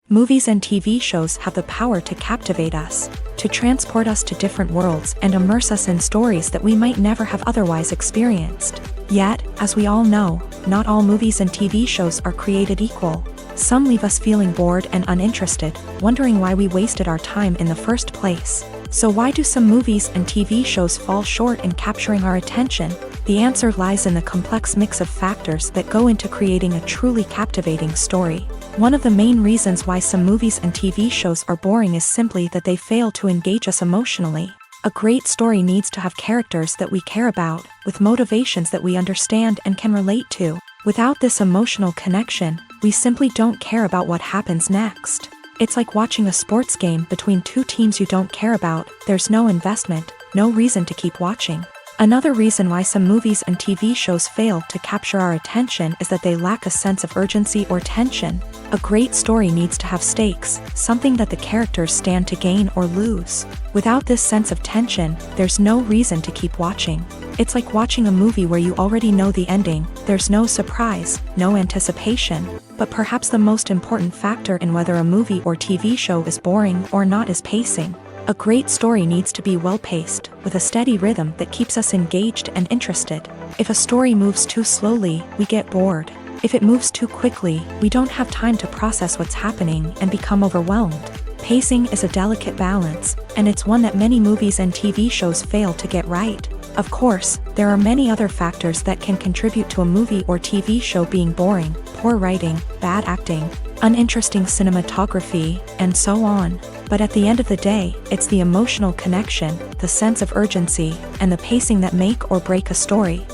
Movies and TV shows have the power to captivate us, to transport us to different worlds and immerse us in stories that we might never have otherwise experienced. Yet, as we all know, not all movies and TV shows are created equal. Some leave us feeling bored and uninterested, wondering why we wasted our time in the first place. So why do some movies and TV shows fall short in capturing our attention? The answer lies in the complex mix of factors that go into creating a truly captivating story. One of the main reasons why some movies and TV shows are boring is simply that they fail to engage us emotionally. A great story needs to have characters that we care about, with motivations that we understand and can relate to. Without this emotional connection, we simply don't care about what happens next. It's like watching a sports game between two teams you don't care about. There's no investment, no reason to keep watching. Another reason why some movies and TV shows fail to capture our attention is that they lack a sense of urgency or tension. A great story needs to have stakes, something that the characters stand to gain or lose. Without this sense of tension, there's no reason to keep watching. It's like watching a movie where you already know the ending. There's no surprise, no anticipation. But perhaps the most important factor in whether a movie or TV show is boring or not is pacing. A great story needs to be well-paced, with a steady rhythm that keeps us engaged and interested. If a story moves too slowly, we get bored. If it moves too quickly, we don't have time to process what's happening and become overwhelmed. Pacing is a delicate balance, and it's one that many movies and TV shows fail to get right. Of course, there are many other factors that can contribute to a movie or TV show being boring: poor writing, bad acting, uninteresting cinematography, and so on. But at the end of the day, it's the emotional connection, the sense of urgency, and the pacing that make or break a story.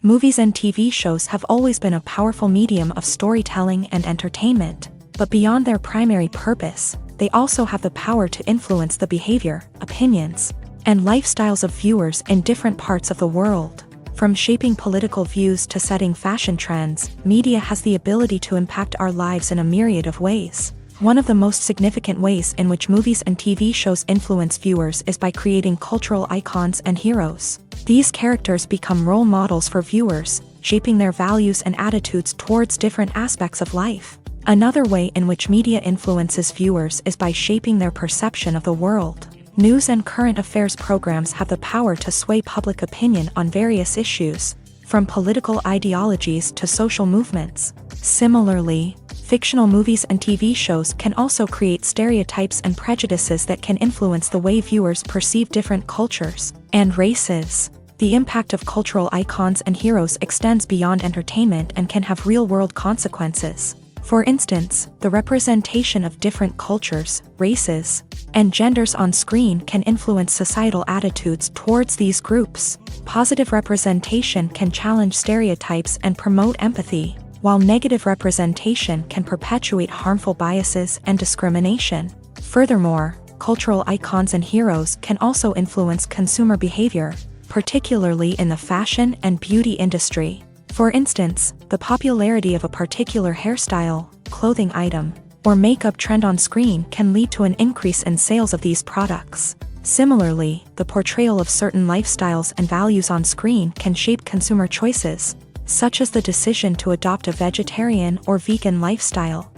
Movies and TV shows have always been a powerful medium of storytelling and entertainment, but beyond their primary purpose, they also have the power to influence the behavior, opinions, and lifestyles of viewers in different parts of the world. From shaping political views to setting fashion trends, media has the ability to impact our lives in a myriad of ways. One of the most significant ways in which movies and TV shows influence viewers is by creating cultural icons and heroes. These characters become role models for viewers, shaping their values and attitudes towards different aspects of life. Another way in which media influences viewers is by shaping their perception of the world. News and current affairs programs have the power to sway public opinion on various issues, from political ideologies to social movements. Similarly, fictional movies and TV shows can also create stereotypes and prejudices that can influence the way viewers perceive different cultures and races. The impact of cultural icons and heroes extends beyond entertainment and can have real-world consequences. For instance, the representation of different cultures, races, and genders on screen can influence societal attitudes towards these groups. Positive representation can challenge stereotypes and promote empathy, while negative representation can perpetuate harmful biases and discrimination. Furthermore, cultural icons and heroes can also influence consumer behavior, particularly in the fashion and beauty industry. For instance, the popularity of a particular hairstyle, clothing item, or makeup trend on screen can lead to an increase in sales of these products. Similarly, the portrayal of certain lifestyles and values on screen can shape consumer choices, such as the decision to adopt a vegetarian or vegan lifestyle.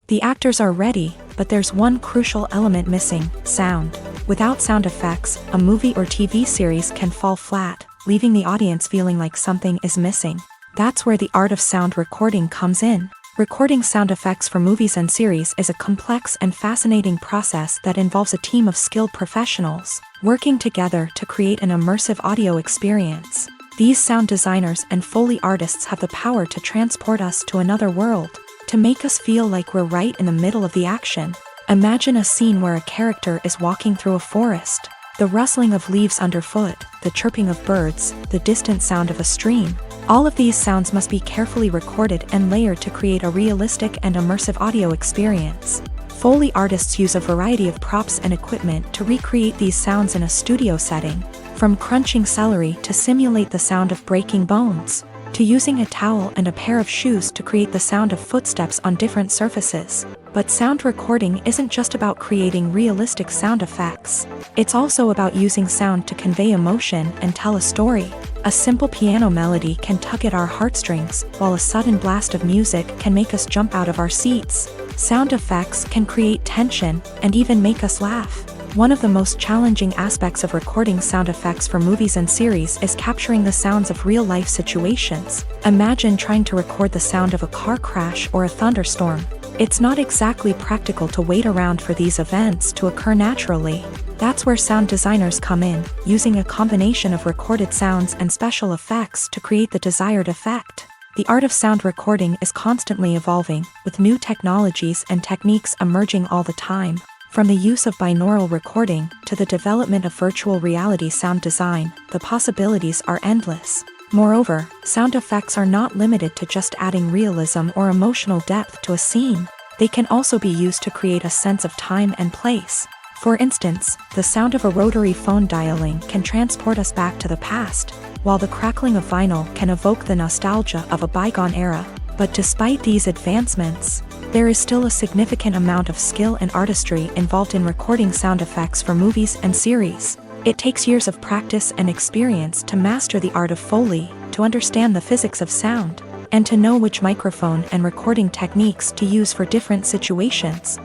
The actors are ready, but there's one crucial element missing: sound. Without sound effects, a movie or TV series can fall flat, leaving the audience feeling like something is missing. That's where the art of sound recording comes in. Recording sound effects for movies and series is a complex and fascinating process that involves a team of skilled professionals working together to create an immersive audio experience. These sound designers and Foley artists have the power to transport us to another world, to make us feel like we're right in the middle of the action. Imagine a scene where a character is walking through a forest. The rustling of leaves underfoot, the chirping of birds, the distant sound of a stream. All of these sounds must be carefully recorded and layered to create a realistic and immersive audio experience. Foley artists use a variety of props and equipment to recreate these sounds in a studio setting, from crunching celery to simulate the sound of breaking bones. to using a towel and a pair of shoes to create the sound of footsteps on different surfaces. But sound recording isn't just about creating realistic sound effects. It's also about using sound to convey emotion and tell a story. A simple piano melody can tug at our heartstrings, while a sudden blast of music can make us jump out of our seats. Sound effects can create tension and even make us laugh. One of the most challenging aspects of recording sound effects for movies and series is capturing the sounds of real-life situations. Imagine trying to record the sound of a car crash or a thunderstorm. It's not exactly practical to wait around for these events to occur naturally. That's where sound designers come in, using a combination of recorded sounds and special effects to create the desired effect. The art of sound recording is constantly evolving, with new technologies and techniques emerging all the time. From the use of binaural recording to the development of virtual reality sound design, the possibilities are endless. Moreover, sound effects are not limited to just adding realism or emotional depth to a scene. They can also be used to create a sense of time and place. For instance, the sound of a rotary phone dialing can transport us back to the past, while the crackling of vinyl can evoke the nostalgia of a bygone era. But despite these advancements, there is still a significant amount of skill and artistry involved in recording sound effects for movies and series. It takes years of practice and experience to master the art of Foley, to understand the physics of sound, and to know which microphone and recording techniques to use for different situations.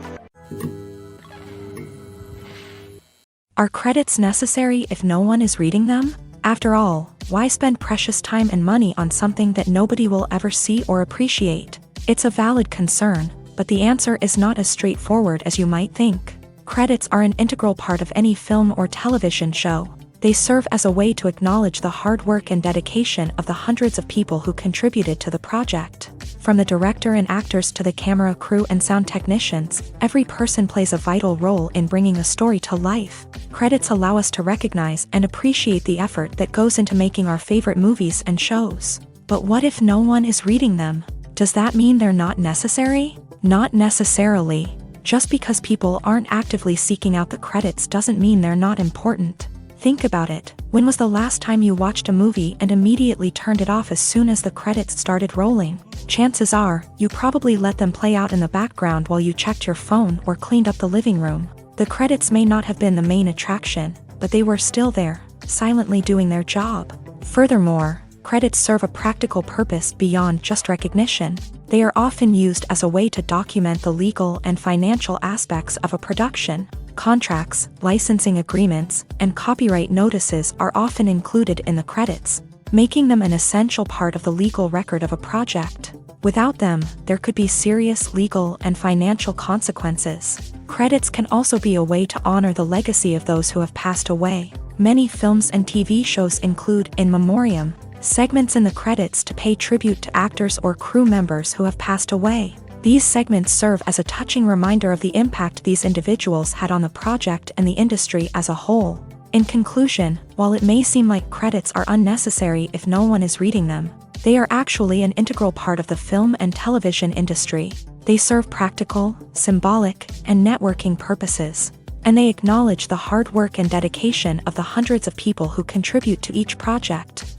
Are credits necessary if no one is reading them? After all, why spend precious time and money on something that nobody will ever see or appreciate? It's a valid concern, but the answer is not as straightforward as you might think. Credits are an integral part of any film or television show. They serve as a way to acknowledge the hard work and dedication of the hundreds of people who contributed to the project. From the director and actors to the camera crew and sound technicians, every person plays a vital role in bringing a story to life. Credits allow us to recognize and appreciate the effort that goes into making our favorite movies and shows. But what if no one is reading them? Does that mean they're not necessary? Not necessarily. Just because people aren't actively seeking out the credits doesn't mean they're not important. Think about it. When was the last time you watched a movie and immediately turned it off as soon as the credits started rolling? Chances are, you probably let them play out in the background while you checked your phone or cleaned up the living room. The credits may not have been the main attraction, but they were still there, silently doing their job. Furthermore, credits serve a practical purpose beyond just recognition. They are often used as a way to document the legal and financial aspects of a production. Contracts, licensing agreements, and copyright notices are often included in the credits, making them an essential part of the legal record of a project. Without them, there could be serious legal and financial consequences. Credits can also be a way to honor the legacy of those who have passed away. Many films and TV shows include in memoriam segments in the credits to pay tribute to actors or crew members who have passed away. These segments serve as a touching reminder of the impact these individuals had on the project and the industry as a whole. In conclusion, while it may seem like credits are unnecessary if no one is reading them, they are actually an integral part of the film and television industry. They serve practical, symbolic, and networking purposes, and they acknowledge the hard work and dedication of the hundreds of people who contribute to each project.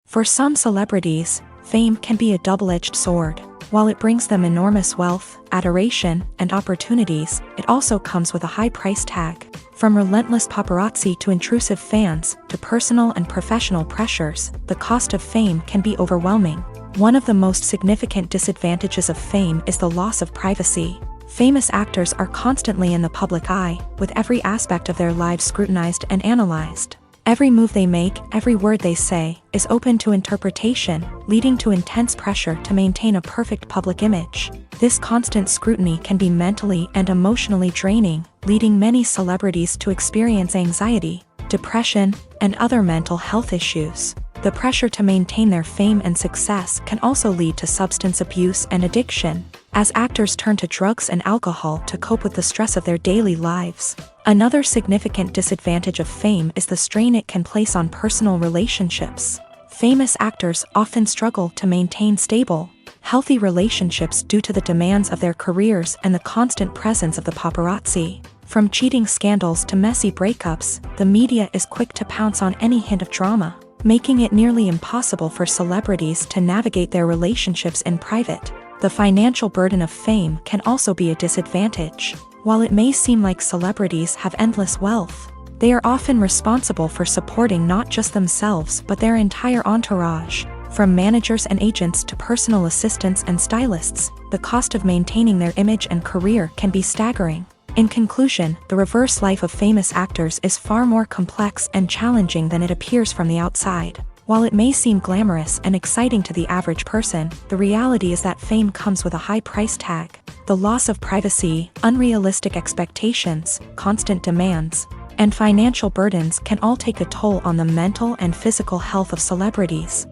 For some celebrities, fame can be a double-edged sword. While it brings them enormous wealth, adoration, and opportunities, it also comes with a high price tag. From relentless paparazzi to intrusive fans, to personal and professional pressures, the cost of fame can be overwhelming. One of the most significant disadvantages of fame is the loss of privacy. Famous actors are constantly in the public eye, with every aspect of their lives scrutinized and analyzed. Every move they make, every word they say, is open to interpretation, leading to intense pressure to maintain a perfect public image. This constant scrutiny can be mentally and emotionally draining, leading many celebrities to experience anxiety, depression, and other mental health issues. The pressure to maintain their fame and success can also lead to substance abuse and addiction, as actors turn to drugs and alcohol to cope with the stress of their daily lives. Another significant disadvantage of fame is the strain it can place on personal relationships. Famous actors often struggle to maintain stable, healthy relationships due to the demands of their careers and the constant presence of the paparazzi. From cheating scandals to messy breakups, the media is quick to pounce on any hint of drama. making it nearly impossible for celebrities to navigate their relationships in private. The financial burden of fame can also be a disadvantage. While it may seem like celebrities have endless wealth, they are often responsible for supporting not just themselves but their entire entourage. From managers and agents to personal assistants and stylists, the cost of maintaining their image and career can be staggering. In conclusion, the reverse life of famous actors is far more complex and challenging than it appears from the outside. While it may seem glamorous and exciting to the average person, the reality is that fame comes with a high price tag. The loss of privacy, unrealistic expectations, constant demands, and financial burdens can all take a toll on the mental and physical health of celebrities.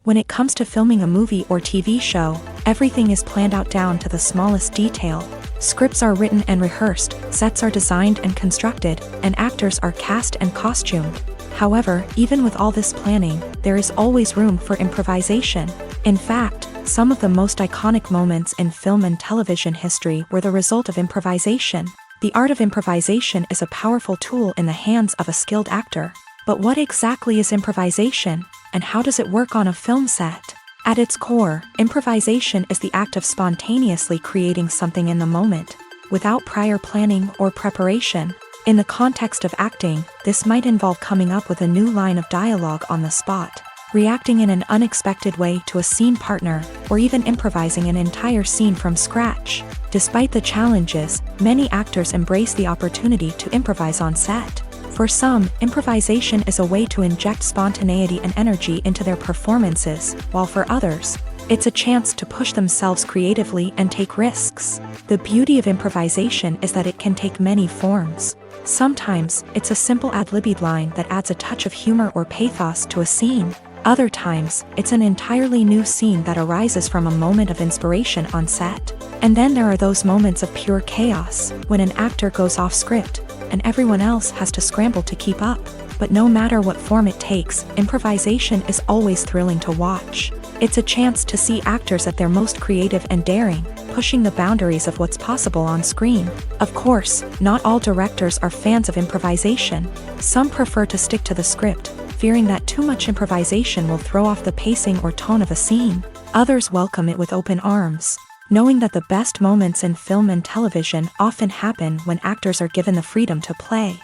When it comes to filming a movie or TV show, everything is planned out down to the smallest detail. Scripts are written and rehearsed, sets are designed and constructed, and actors are cast and costumed. However, even with all this planning, there is always room for improvisation. In fact, some of the most iconic moments in film and television history were the result of improvisation. The art of improvisation is a powerful tool in the hands of a skilled actor. But what exactly is improvisation, and how does it work on a film set? At its core, improvisation is the act of spontaneously creating something in the moment, without prior planning or preparation. In the context of acting, this might involve coming up with a new line of dialogue on the spot, reacting in an unexpected way to a scene partner, or even improvising an entire scene from scratch. Despite the challenges, many actors embrace the opportunity to improvise on set. For some, improvisation is a way to inject spontaneity and energy into their performances, while for others, it's a chance to push themselves creatively and take risks. The beauty of improvisation is that it can take many forms. Sometimes, it's a simple ad-libbed line that adds a touch of humor or pathos to a scene. Other times, it's an entirely new scene that arises from a moment of inspiration on set. And then there are those moments of pure chaos, when an actor goes off script, and everyone else has to scramble to keep up. But no matter what form it takes, improvisation is always thrilling to watch. It's a chance to see actors at their most creative and daring, pushing the boundaries of what's possible on screen. Of course, not all directors are fans of improvisation. Some prefer to stick to the script, fearing that too much improvisation will throw off the pacing or tone of a scene. Others welcome it with open arms, knowing that the best moments in film and television often happen when actors are given the freedom to play.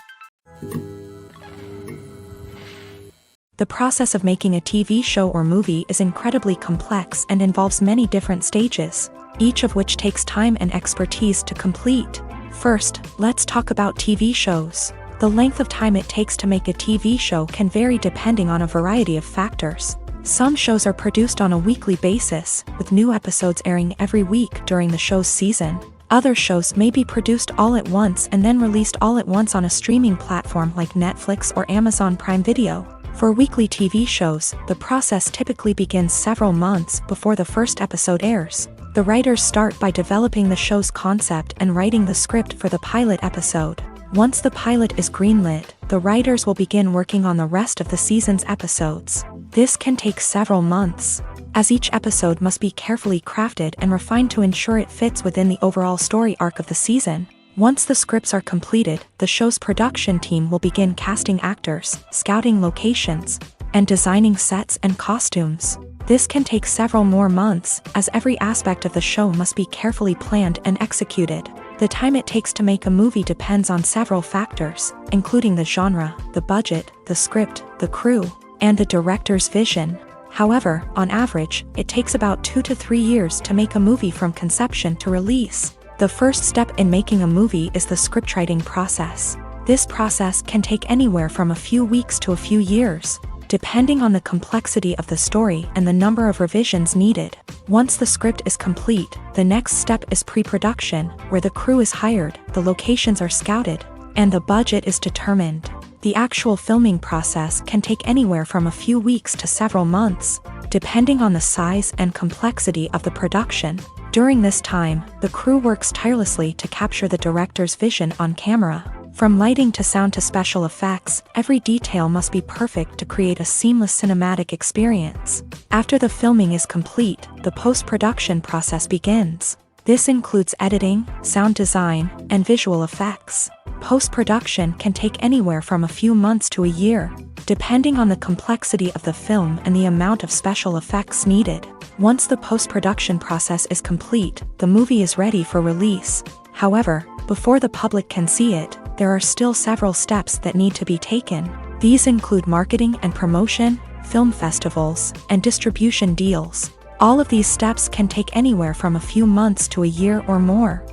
The process of making a TV show or movie is incredibly complex and involves many different stages, each of which takes time and expertise to complete. First, let's talk about TV shows. The length of time it takes to make a TV show can vary depending on a variety of factors. Some shows are produced on a weekly basis, with new episodes airing every week during the show's season. Other shows may be produced all at once and then released all at once on a streaming platform like Netflix or Amazon Prime Video. For weekly TV shows, the process typically begins several months before the first episode airs. The writers start by developing the show's concept and writing the script for the pilot episode. Once the pilot is greenlit, the writers will begin working on the rest of the season's episodes. This can take several months, as each episode must be carefully crafted and refined to ensure it fits within the overall story arc of the season. Once the scripts are completed, the show's production team will begin casting actors, scouting locations, and designing sets and costumes. This can take several more months, as every aspect of the show must be carefully planned and executed. The time it takes to make a movie depends on several factors, including the genre, the budget, the script, the crew, and the director's vision. However, on average, it takes about 2 to 3 years to make a movie from conception to release. The first step in making a movie is the scriptwriting process. This process can take anywhere from a few weeks to a few years, depending on the complexity of the story and the number of revisions needed. Once the script is complete, the next step is pre-production, where the crew is hired, the locations are scouted, and the budget is determined. The actual filming process can take anywhere from a few weeks to several months, depending on the size and complexity of the production. During this time, the crew works tirelessly to capture the director's vision on camera. From lighting to sound to special effects, every detail must be perfect to create a seamless cinematic experience. After the filming is complete, the post-production process begins. This includes editing, sound design, and visual effects. Post-production can take anywhere from a few months to a year, depending on the complexity of the film and the amount of special effects needed. Once the post-production process is complete, the movie is ready for release. However, before the public can see it, there are still several steps that need to be taken. These include marketing and promotion, film festivals, and distribution deals. All of these steps can take anywhere from a few months to a year or more.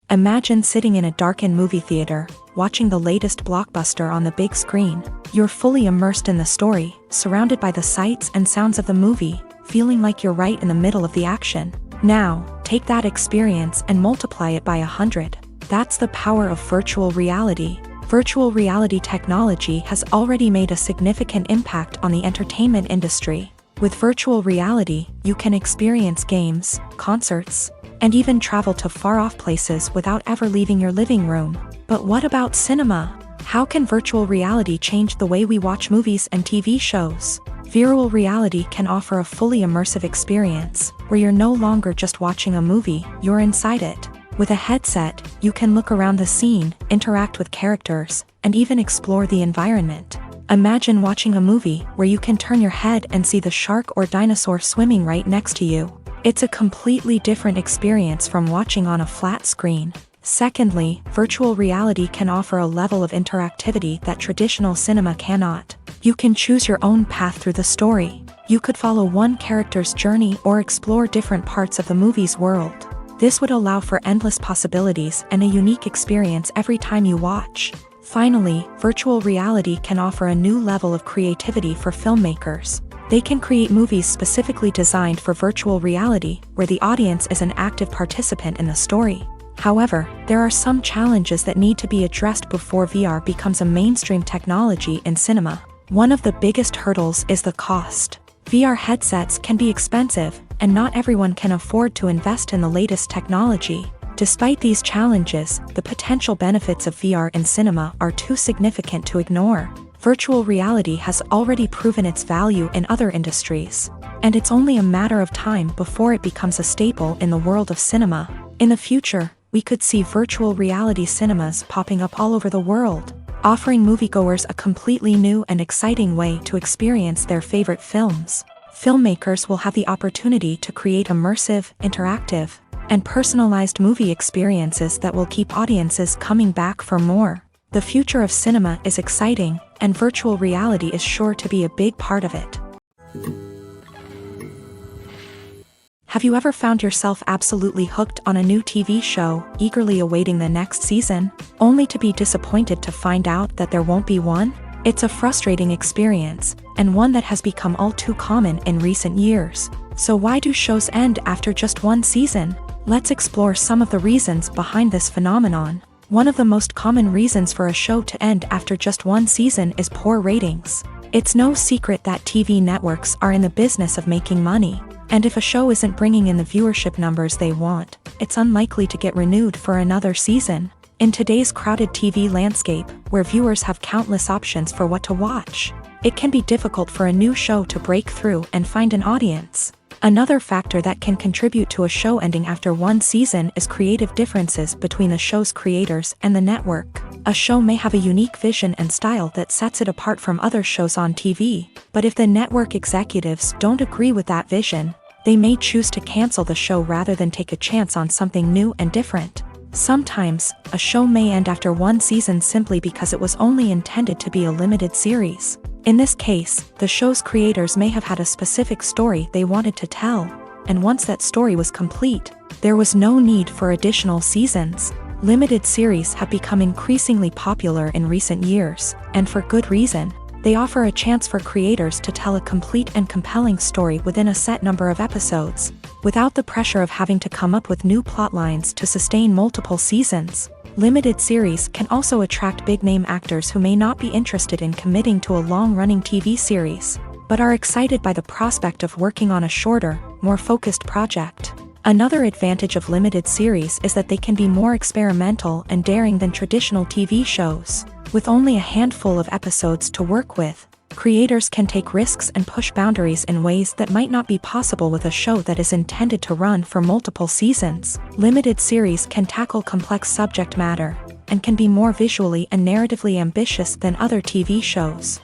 Imagine sitting in a darkened movie theater, watching the latest blockbuster on the big screen. You're fully immersed in the story, surrounded by the sights and sounds of the movie, feeling like you're right in the middle of the action. Now, take that experience and multiply it by 100. That's the power of virtual reality. Virtual reality technology has already made a significant impact on the entertainment industry. With virtual reality, you can experience games, concerts, and even travel to far-off places without ever leaving your living room. But what about cinema? How can virtual reality change the way we watch movies and TV shows? Virtual reality can offer a fully immersive experience, where you're no longer just watching a movie, you're inside it. With a headset, you can look around the scene, interact with characters, and even explore the environment. Imagine watching a movie where you can turn your head and see the shark or dinosaur swimming right next to you. It's a completely different experience from watching on a flat screen. Secondly, virtual reality can offer a level of interactivity that traditional cinema cannot. You can choose your own path through the story. You could follow one character's journey or explore different parts of the movie's world. This would allow for endless possibilities and a unique experience every time you watch. Finally, virtual reality can offer a new level of creativity for filmmakers. They can create movies specifically designed for virtual reality, where the audience is an active participant in the story. However, there are some challenges that need to be addressed before VR becomes a mainstream technology in cinema. One of the biggest hurdles is the cost. VR headsets can be expensive, and not everyone can afford to invest in the latest technology. Despite these challenges, the potential benefits of VR in cinema are too significant to ignore. Virtual reality has already proven its value in other industries, and it's only a matter of time before it becomes a staple in the world of cinema. In the future, we could see virtual reality cinemas popping up all over the world, offering moviegoers a completely new and exciting way to experience their favorite films. Filmmakers will have the opportunity to create immersive, interactive, and personalized movie experiences that will keep audiences coming back for more. The future of cinema is exciting, and virtual reality is sure to be a big part of it. Have you ever found yourself absolutely hooked on a new TV show, eagerly awaiting the next season, only to be disappointed to find out that there won't be one? It's a frustrating experience, and one that has become all too common in recent years. So why do shows end after just one season? Let's explore some of the reasons behind this phenomenon. One of the most common reasons for a show to end after just one season is poor ratings. It's no secret that TV networks are in the business of making money. And if a show isn't bringing in the viewership numbers they want, it's unlikely to get renewed for another season. In today's crowded TV landscape, where viewers have countless options for what to watch, it can be difficult for a new show to break through and find an audience. Another factor that can contribute to a show ending after one season is creative differences between the show's creators and the network. A show may have a unique vision and style that sets it apart from other shows on TV, but if the network executives don't agree with that vision, they may choose to cancel the show rather than take a chance on something new and different. Sometimes, a show may end after one season simply because it was only intended to be a limited series. In this case, the show's creators may have had a specific story they wanted to tell, and once that story was complete, there was no need for additional seasons. Limited series have become increasingly popular in recent years, and for good reason. They offer a chance for creators to tell a complete and compelling story within a set number of episodes, without the pressure of having to come up with new plotlines to sustain multiple seasons. Limited series can also attract big-name actors who may not be interested in committing to a long-running TV series, but are excited by the prospect of working on a shorter, more focused project. Another advantage of limited series is that they can be more experimental and daring than traditional TV shows. With only a handful of episodes to work with, Creators can take risks and push boundaries in ways that might not be possible with a show that is intended to run for multiple seasons. Limited series can tackle complex subject matter and can be more visually and narratively ambitious than other TV shows.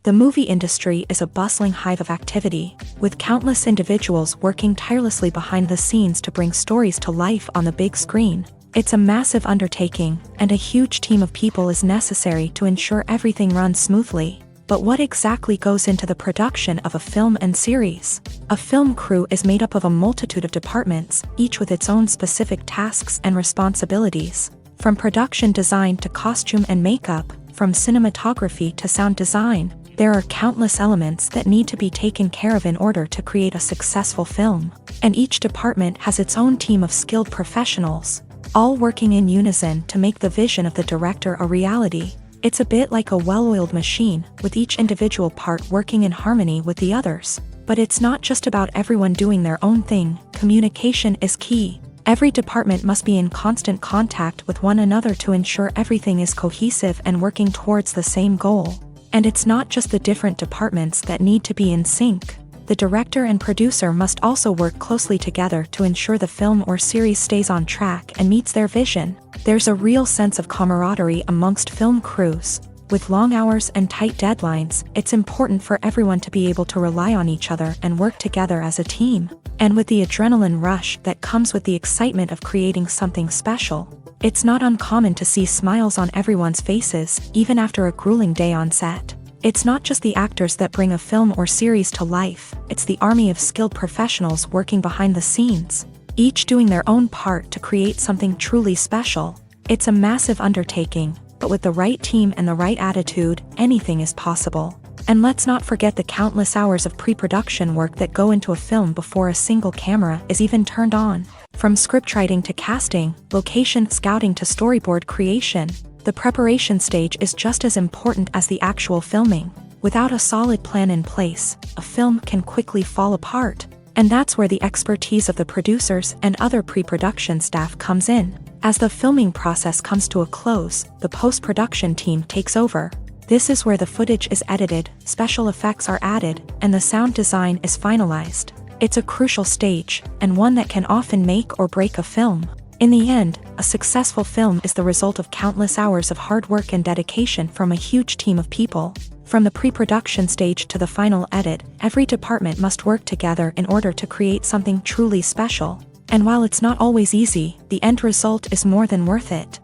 The movie industry is a bustling hive of activity, with countless individuals working tirelessly behind the scenes to bring stories to life on the big screen. It's a massive undertaking, and a huge team of people is necessary to ensure everything runs smoothly. But what exactly goes into the production of a film and series? A film crew is made up of a multitude of departments, each with its own specific tasks and responsibilities. From production design to costume and makeup, from cinematography to sound design, there are countless elements that need to be taken care of in order to create a successful film. And each department has its own team of skilled professionals, all working in unison to make the vision of the director a reality. It's a bit like a well-oiled machine, with each individual part working in harmony with the others. But it's not just about everyone doing their own thing. Communication is key. Every department must be in constant contact with one another to ensure everything is cohesive and working towards the same goal. And it's not just the different departments that need to be in sync. The director and producer must also work closely together to ensure the film or series stays on track and meets their vision. There's a real sense of camaraderie amongst film crews. With long hours and tight deadlines, it's important for everyone to be able to rely on each other and work together as a team. And with the adrenaline rush that comes with the excitement of creating something special, it's not uncommon to see smiles on everyone's faces, even after a grueling day on set. It's not just the actors that bring a film or series to life, it's the army of skilled professionals working behind the scenes, each doing their own part to create something truly special. It's a massive undertaking, but with the right team and the right attitude, anything is possible. And let's not forget the countless hours of pre-production work that go into a film before a single camera is even turned on. From scriptwriting to casting, location scouting to storyboard creation, the preparation stage is just as important as the actual filming. Without a solid plan in place, a film can quickly fall apart. And that's where the expertise of the producers and other pre-production staff comes in. As the filming process comes to a close, the post-production team takes over. This is where the footage is edited, special effects are added, and the sound design is finalized. It's a crucial stage, and one that can often make or break a film. In the end, a successful film is the result of countless hours of hard work and dedication from a huge team of people. From the pre-production stage to the final edit, every department must work together in order to create something truly special. And while it's not always easy, the end result is more than worth it.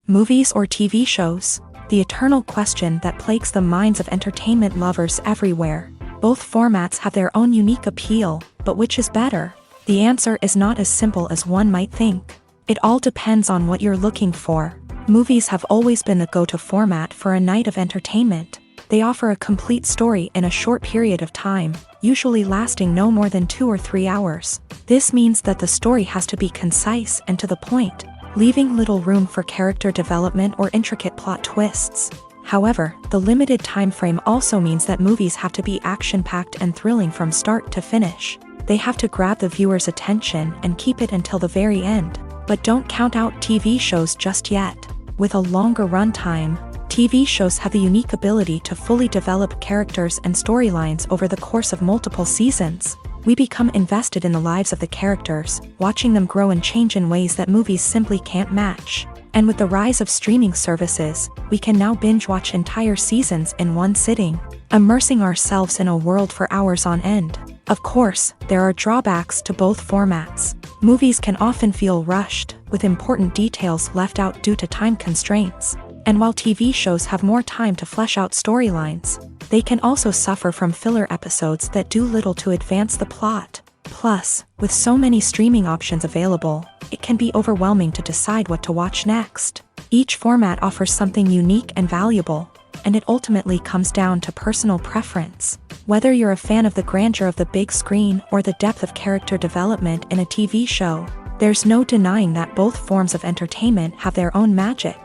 Movies or TV shows? The eternal question that plagues the minds of entertainment lovers everywhere. Both formats have their own unique appeal, but which is better? The answer is not as simple as one might think. It all depends on what you're looking for. Movies have always been the go-to format for a night of entertainment. They offer a complete story in a short period of time, usually lasting no more than 2 or 3 hours. This means that the story has to be concise and to the point, leaving little room for character development or intricate plot twists. However, the limited time frame also means that movies have to be action-packed and thrilling from start to finish. They have to grab the viewer's attention and keep it until the very end. But don't count out TV shows just yet. With a longer runtime, TV shows have the unique ability to fully develop characters and storylines over the course of multiple seasons. We become invested in the lives of the characters, watching them grow and change in ways that movies simply can't match. And with the rise of streaming services, we can now binge-watch entire seasons in one sitting, immersing ourselves in a world for hours on end. Of course, there are drawbacks to both formats. Movies can often feel rushed, with important details left out due to time constraints. And while TV shows have more time to flesh out storylines, they can also suffer from filler episodes that do little to advance the plot. Plus, with so many streaming options available, it can be overwhelming to decide what to watch next. Each format offers something unique and valuable, and it ultimately comes down to personal preference. Whether you're a fan of the grandeur of the big screen or the depth of character development in a TV show, there's no denying that both forms of entertainment have their own magic.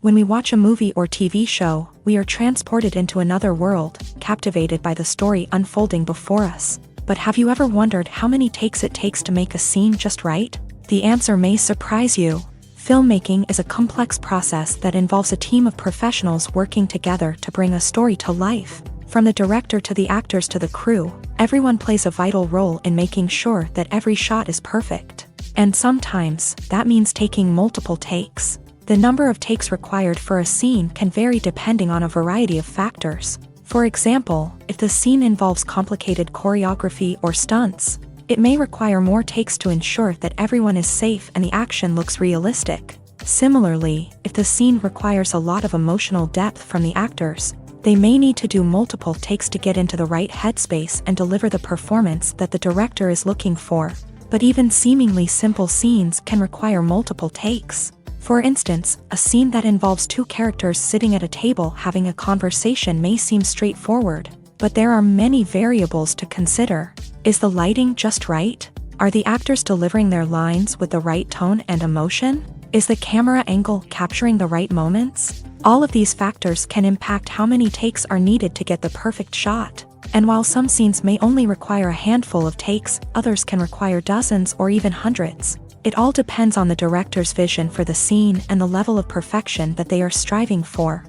When we watch a movie or TV show, we are transported into another world, captivated by the story unfolding before us. But have you ever wondered how many takes it takes to make a scene just right? The answer may surprise you. Filmmaking is a complex process that involves a team of professionals working together to bring a story to life. From the director to the actors to the crew, everyone plays a vital role in making sure that every shot is perfect. And sometimes, that means taking multiple takes. The number of takes required for a scene can vary depending on a variety of factors. For example, if the scene involves complicated choreography or stunts, it may require more takes to ensure that everyone is safe and the action looks realistic. Similarly, if the scene requires a lot of emotional depth from the actors, they may need to do multiple takes to get into the right headspace and deliver the performance that the director is looking for. But even seemingly simple scenes can require multiple takes. For instance, a scene that involves two characters sitting at a table having a conversation may seem straightforward, but there are many variables to consider. Is the lighting just right? Are the actors delivering their lines with the right tone and emotion? Is the camera angle capturing the right moments? All of these factors can impact how many takes are needed to get the perfect shot. And while some scenes may only require a handful of takes, others can require dozens or even hundreds. It all depends on the director's vision for the scene and the level of perfection that they are striving for.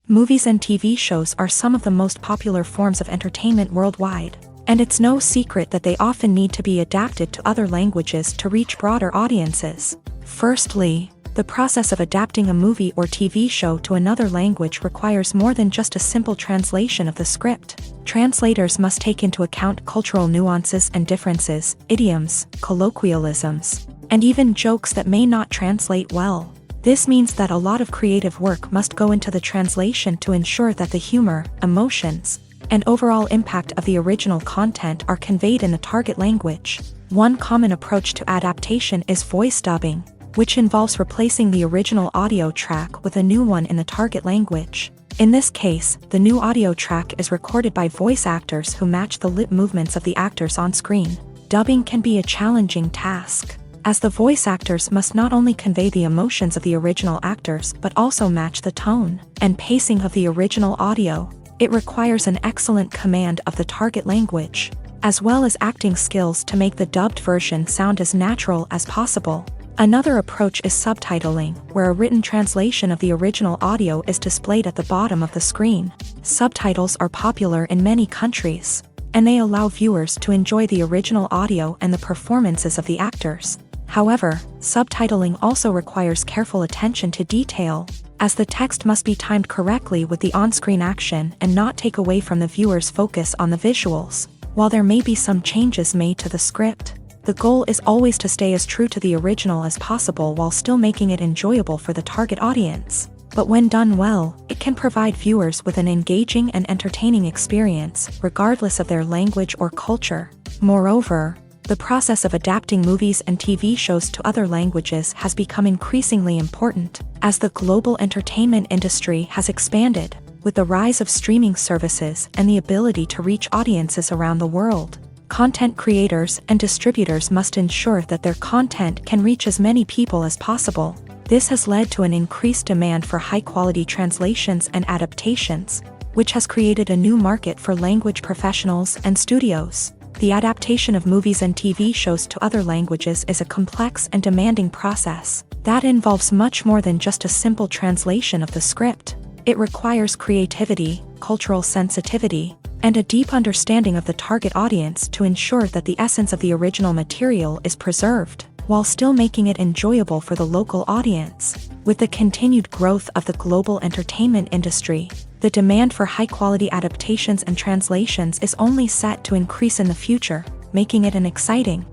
Movies and TV shows are some of the most popular forms of entertainment worldwide, and it's no secret that they often need to be adapted to other languages to reach broader audiences. Firstly, the process of adapting a movie or TV show to another language requires more than just a simple translation of the script. Translators must take into account cultural nuances and differences, idioms, colloquialisms, and even jokes that may not translate well. This means that a lot of creative work must go into the translation to ensure that the humor, emotions, and overall impact of the original content are conveyed in the target language. One common approach to adaptation is voice dubbing, which involves replacing the original audio track with a new one in the target language. In this case, the new audio track is recorded by voice actors who match the lip movements of the actors on screen. Dubbing can be a challenging task, as the voice actors must not only convey the emotions of the original actors but also match the tone and pacing of the original audio. It requires an excellent command of the target language, as well as acting skills to make the dubbed version sound as natural as possible. Another approach is subtitling, where a written translation of the original audio is displayed at the bottom of the screen. Subtitles are popular in many countries, and they allow viewers to enjoy the original audio and the performances of the actors. However, subtitling also requires careful attention to detail, as the text must be timed correctly with the on-screen action and not take away from the viewer's focus on the visuals. While there may be some changes made to the script, the goal is always to stay as true to the original as possible while still making it enjoyable for the target audience. But when done well, it can provide viewers with an engaging and entertaining experience, regardless of their language or culture. Moreover, the process of adapting movies and TV shows to other languages has become increasingly important, as the global entertainment industry has expanded, with the rise of streaming services and the ability to reach audiences around the world. Content creators and distributors must ensure that their content can reach as many people as possible. This has led to an increased demand for high-quality translations and adaptations, which has created a new market for language professionals and studios. The adaptation of movies and TV shows to other languages is a complex and demanding process that involves much more than just a simple translation of the script. It requires creativity, cultural sensitivity, and a deep understanding of the target audience to ensure that the essence of the original material is preserved, while still making it enjoyable for the local audience. With the continued growth of the global entertainment industry, the demand for high-quality adaptations and translations is only set to increase in the future, making it an exciting.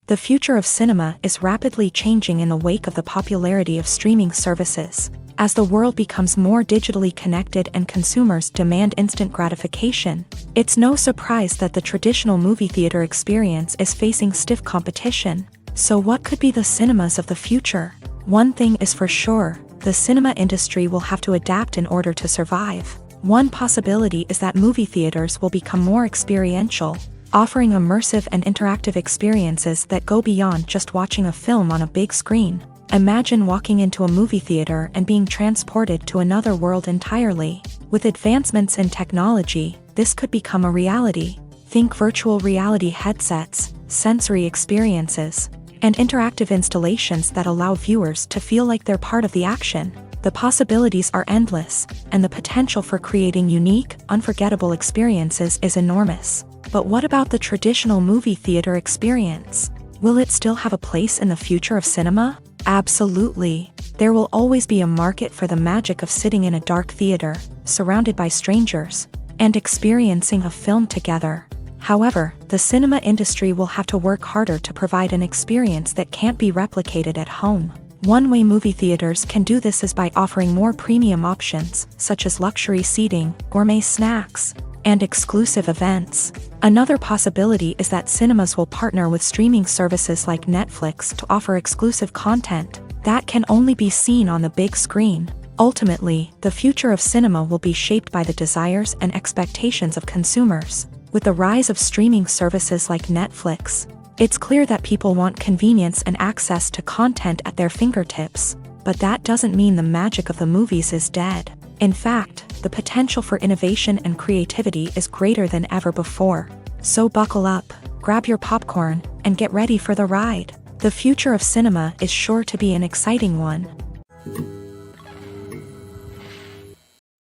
The future of cinema is rapidly changing in the wake of the popularity of streaming services. As the world becomes more digitally connected and consumers demand instant gratification, it's no surprise that the traditional movie theater experience is facing stiff competition. So what could be the cinemas of the future? One thing is for sure, the cinema industry will have to adapt in order to survive. One possibility is that movie theaters will become more experiential, offering immersive and interactive experiences that go beyond just watching a film on a big screen. Imagine walking into a movie theater and being transported to another world entirely. With advancements in technology, this could become a reality. Think virtual reality headsets, sensory experiences, and interactive installations that allow viewers to feel like they're part of the action. The possibilities are endless, and the potential for creating unique, unforgettable experiences is enormous. But what about the traditional movie theater experience? Will it still have a place in the future of cinema? Absolutely. There will always be a market for the magic of sitting in a dark theater, surrounded by strangers, and experiencing a film together. However, the cinema industry will have to work harder to provide an experience that can't be replicated at home. One way movie theaters can do this is by offering more premium options, such as luxury seating, gourmet snacks, and exclusive events. Another possibility is that cinemas will partner with streaming services like Netflix to offer exclusive content that can only be seen on the big screen. Ultimately, the future of cinema will be shaped by the desires and expectations of consumers. With the rise of streaming services like Netflix, it's clear that people want convenience and access to content at their fingertips. But that doesn't mean the magic of the movies is dead. In fact, the potential for innovation and creativity is greater than ever before. So buckle up, grab your popcorn, and get ready for the ride. The future of cinema is sure to be an exciting one.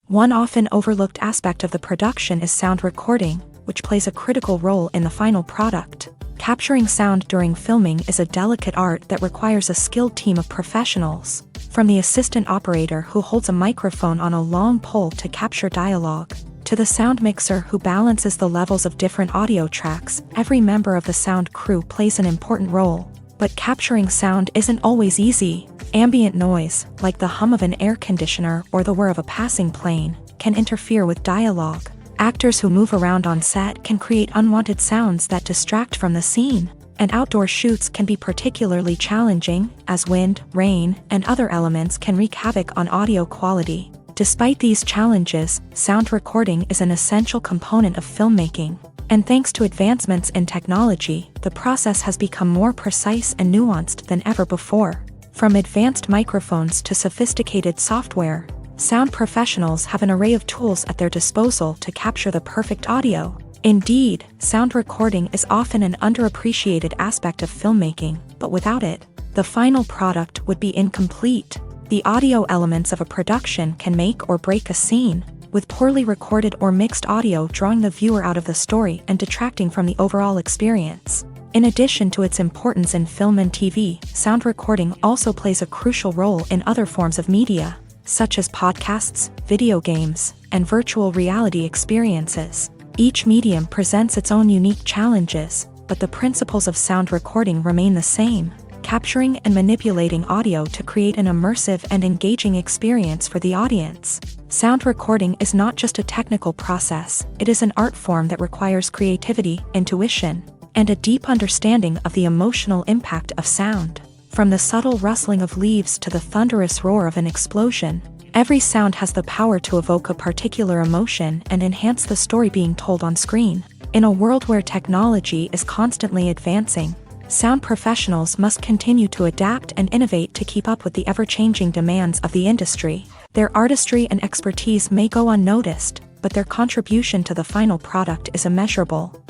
One often overlooked aspect of the production is sound recording, which plays a critical role in the final product. Capturing sound during filming is a delicate art that requires a skilled team of professionals. From the assistant operator who holds a microphone on a long pole to capture dialogue, to the sound mixer who balances the levels of different audio tracks, every member of the sound crew plays an important role. But capturing sound isn't always easy. Ambient noise, like the hum of an air conditioner or the whir of a passing plane, can interfere with dialogue. Actors who move around on set can create unwanted sounds that distract from the scene. And outdoor shoots can be particularly challenging, as wind, rain, and other elements can wreak havoc on audio quality. Despite these challenges, sound recording is an essential component of filmmaking. And thanks to advancements in technology, the process has become more precise and nuanced than ever before. From advanced microphones to sophisticated software, sound professionals have an array of tools at their disposal to capture the perfect audio. Indeed, sound recording is often an underappreciated aspect of filmmaking, but without it, the final product would be incomplete. The audio elements of a production can make or break a scene, with poorly recorded or mixed audio drawing the viewer out of the story and detracting from the overall experience. In addition to its importance in film and TV, sound recording also plays a crucial role in other forms of media, such as podcasts, video games, and virtual reality experiences. Each medium presents its own unique challenges, but the principles of sound recording remain the same, capturing and manipulating audio to create an immersive and engaging experience for the audience. Sound recording is not just a technical process, it is an art form that requires creativity, intuition, and a deep understanding of the emotional impact of sound. From the subtle rustling of leaves to the thunderous roar of an explosion, every sound has the power to evoke a particular emotion and enhance the story being told on screen. In a world where technology is constantly advancing, sound professionals must continue to adapt and innovate to keep up with the ever-changing demands of the industry. Their artistry and expertise may go unnoticed, but their contribution to the final product is immeasurable.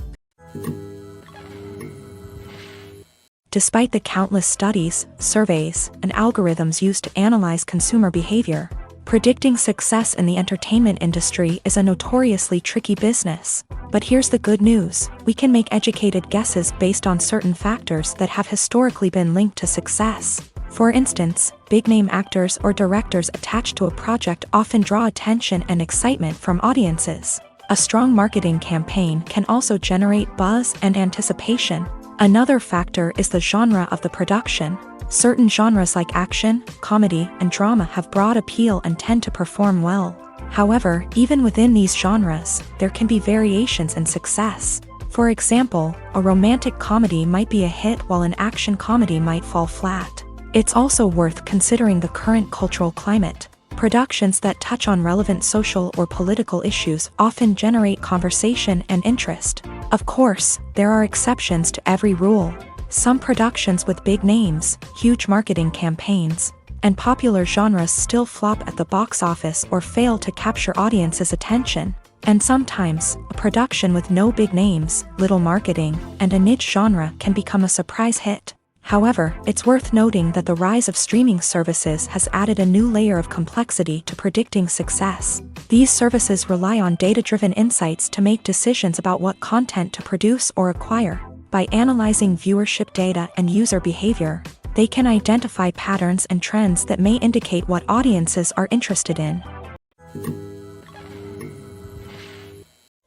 Despite the countless studies, surveys, and algorithms used to analyze consumer behavior, predicting success in the entertainment industry is a notoriously tricky business. But here's the good news: we can make educated guesses based on certain factors that have historically been linked to success. For instance, big-name actors or directors attached to a project often draw attention and excitement from audiences. A strong marketing campaign can also generate buzz and anticipation. Another factor is the genre of the production. Certain genres like action, comedy, and drama have broad appeal and tend to perform well. However, even within these genres, there can be variations in success. For example, a romantic comedy might be a hit while an action comedy might fall flat. It's also worth considering the current cultural climate. Productions that touch on relevant social or political issues often generate conversation and interest. Of course, there are exceptions to every rule. Some productions with big names, huge marketing campaigns, and popular genres still flop at the box office or fail to capture audiences' attention. And sometimes, a production with no big names, little marketing, and a niche genre can become a surprise hit. However, it's worth noting that the rise of streaming services has added a new layer of complexity to predicting success. These services rely on data-driven insights to make decisions about what content to produce or acquire. By analyzing viewership data and user behavior, they can identify patterns and trends that may indicate what audiences are interested in.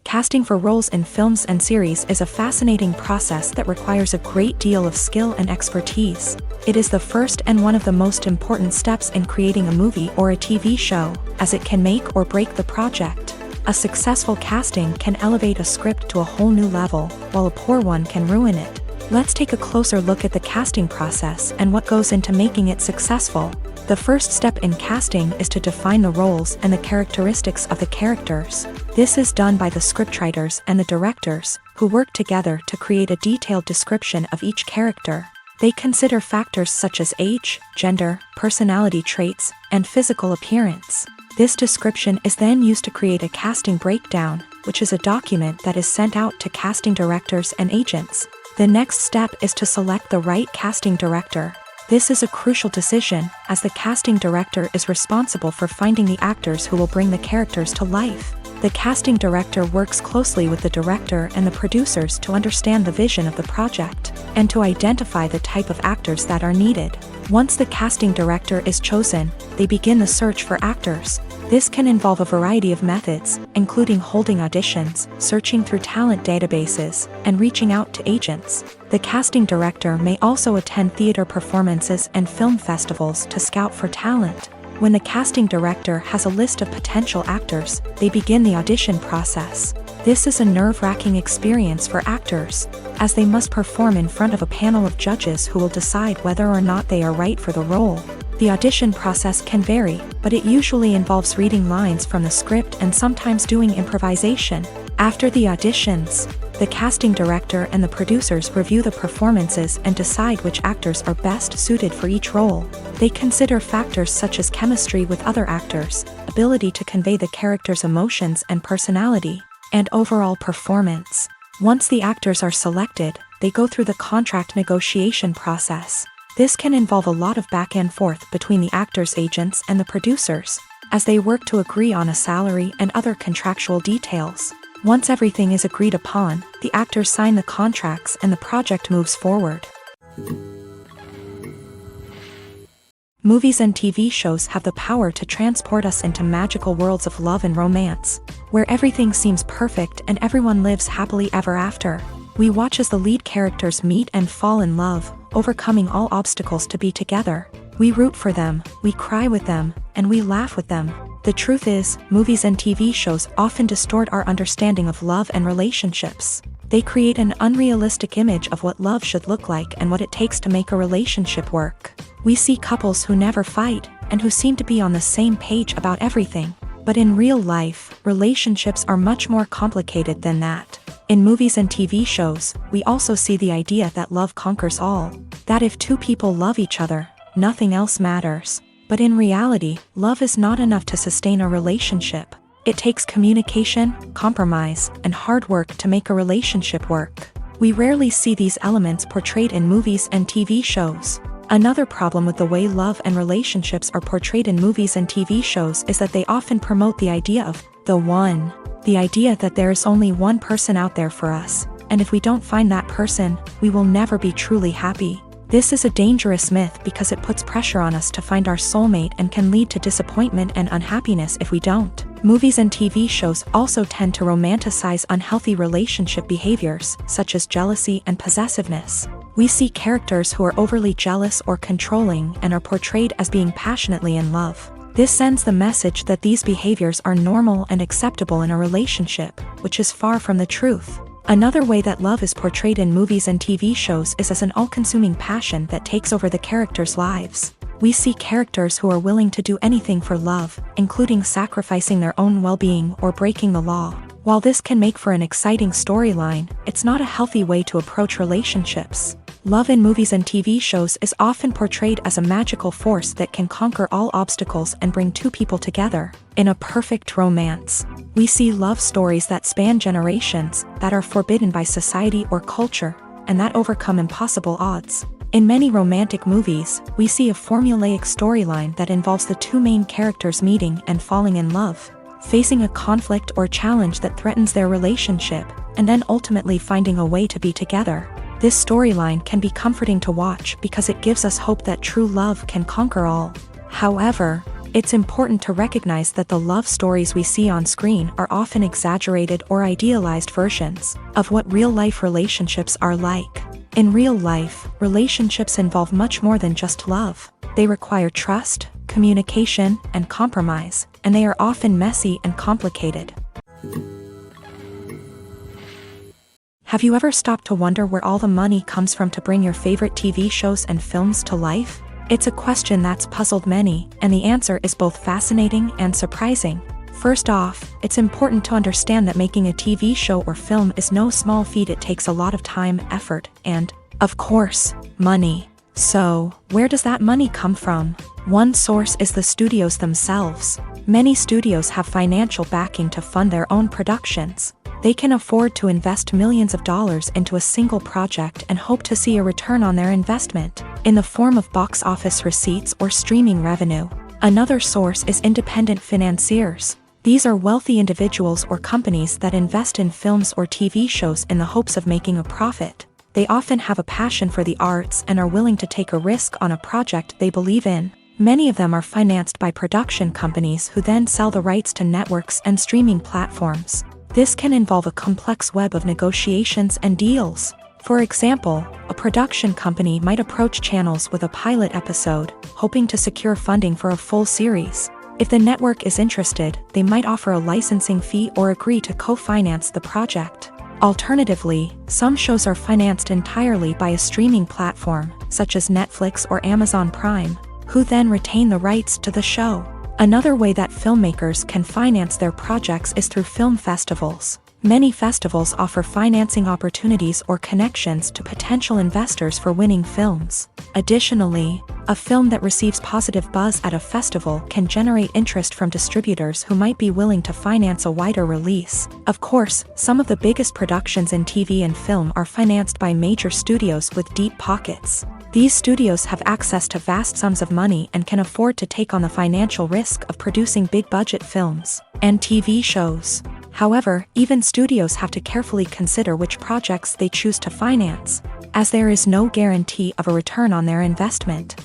Casting for roles in films and series is a fascinating process that requires a great deal of skill and expertise. It is the first and one of the most important steps in creating a movie or a TV show, as it can make or break the project. A successful casting can elevate a script to a whole new level, while a poor one can ruin it. Let's take a closer look at the casting process and what goes into making it successful. The first step in casting is to define the roles and the characteristics of the characters. This is done by the scriptwriters and the directors, who work together to create a detailed description of each character. They consider factors such as age, gender, personality traits, and physical appearance. This description is then used to create a casting breakdown, which is a document that is sent out to casting directors and agents. The next step is to select the right casting director. This is a crucial decision, as the casting director is responsible for finding the actors who will bring the characters to life. The casting director works closely with the director and the producers to understand the vision of the project, and to identify the type of actors that are needed. Once the casting director is chosen, they begin the search for actors. This can involve a variety of methods, including holding auditions, searching through talent databases, and reaching out to agents. The casting director may also attend theater performances and film festivals to scout for talent. When the casting director has a list of potential actors, they begin the audition process. This is a nerve-wracking experience for actors, as they must perform in front of a panel of judges who will decide whether or not they are right for the role. The audition process can vary, but it usually involves reading lines from the script and sometimes doing improvisation. After the auditions, the casting director and the producers review the performances and decide which actors are best suited for each role. They consider factors such as chemistry with other actors, ability to convey the character's emotions and personality, and overall performance. Once the actors are selected, they go through the contract negotiation process. This can involve a lot of back and forth between the actors' agents and the producers, as they work to agree on a salary and other contractual details. Once everything is agreed upon, the actors sign the contracts and the project moves forward. Movies and TV shows have the power to transport us into magical worlds of love and romance, where everything seems perfect and everyone lives happily ever after. We watch as the lead characters meet and fall in love, overcoming all obstacles to be together. We root for them, we cry with them, and we laugh with them. The truth is, movies and TV shows often distort our understanding of love and relationships. They create an unrealistic image of what love should look like and what it takes to make a relationship work. We see couples who never fight, and who seem to be on the same page about everything. But in real life, relationships are much more complicated than that. In movies and TV shows, we also see the idea that love conquers all. That if two people love each other, nothing else matters. But in reality, love is not enough to sustain a relationship. It takes communication, compromise, and hard work to make a relationship work. We rarely see these elements portrayed in movies and TV shows. Another problem with the way love and relationships are portrayed in movies and TV shows is that they often promote the idea of the one. The idea that there is only one person out there for us, and if we don't find that person, we will never be truly happy. This is a dangerous myth because it puts pressure on us to find our soulmate and can lead to disappointment and unhappiness if we don't. Movies and TV shows also tend to romanticize unhealthy relationship behaviors, such as jealousy and possessiveness. We see characters who are overly jealous or controlling and are portrayed as being passionately in love. This sends the message that these behaviors are normal and acceptable in a relationship, which is far from the truth. Another way that love is portrayed in movies and TV shows is as an all-consuming passion that takes over the characters' lives. We see characters who are willing to do anything for love, including sacrificing their own well-being or breaking the law. While this can make for an exciting storyline, it's not a healthy way to approach relationships. Love in movies and TV shows is often portrayed as a magical force that can conquer all obstacles and bring two people together. In a perfect romance, we see love stories that span generations, that are forbidden by society or culture, and that overcome impossible odds. In many romantic movies, we see a formulaic storyline that involves the two main characters meeting and falling in love, facing a conflict or challenge that threatens their relationship, and then ultimately finding a way to be together. This storyline can be comforting to watch because it gives us hope that true love can conquer all. However, it's important to recognize that the love stories we see on screen are often exaggerated or idealized versions of what real-life relationships are like. In real life, relationships involve much more than just love. They require trust, communication, and compromise, and they are often messy and complicated. Have you ever stopped to wonder where all the money comes from to bring your favorite TV shows and films to life? It's a question that's puzzled many, and the answer is both fascinating and surprising. First off, it's important to understand that making a TV show or film is no small feat. It takes a lot of time, effort, and, of course, money. So, where does that money come from? One source is the studios themselves. Many studios have financial backing to fund their own productions. They can afford to invest millions of dollars into a single project and hope to see a return on their investment, in the form of box office receipts or streaming revenue. Another source is independent financiers. These are wealthy individuals or companies that invest in films or TV shows in the hopes of making a profit. They often have a passion for the arts and are willing to take a risk on a project they believe in. Many of them are financed by production companies who then sell the rights to networks and streaming platforms. This can involve a complex web of negotiations and deals. For example, a production company might approach channels with a pilot episode, hoping to secure funding for a full series. If the network is interested, they might offer a licensing fee or agree to co-finance the project. Alternatively, some shows are financed entirely by a streaming platform, such as Netflix or Amazon Prime, who then retain the rights to the show. Another way that filmmakers can finance their projects is through film festivals. Many festivals offer financing opportunities or connections to potential investors for winning films. Additionally, a film that receives positive buzz at a festival can generate interest from distributors who might be willing to finance a wider release. Of course, some of the biggest productions in TV and film are financed by major studios with deep pockets. These studios have access to vast sums of money and can afford to take on the financial risk of producing big-budget films and TV shows. However, even studios have to carefully consider which projects they choose to finance, as there is no guarantee of a return on their investment.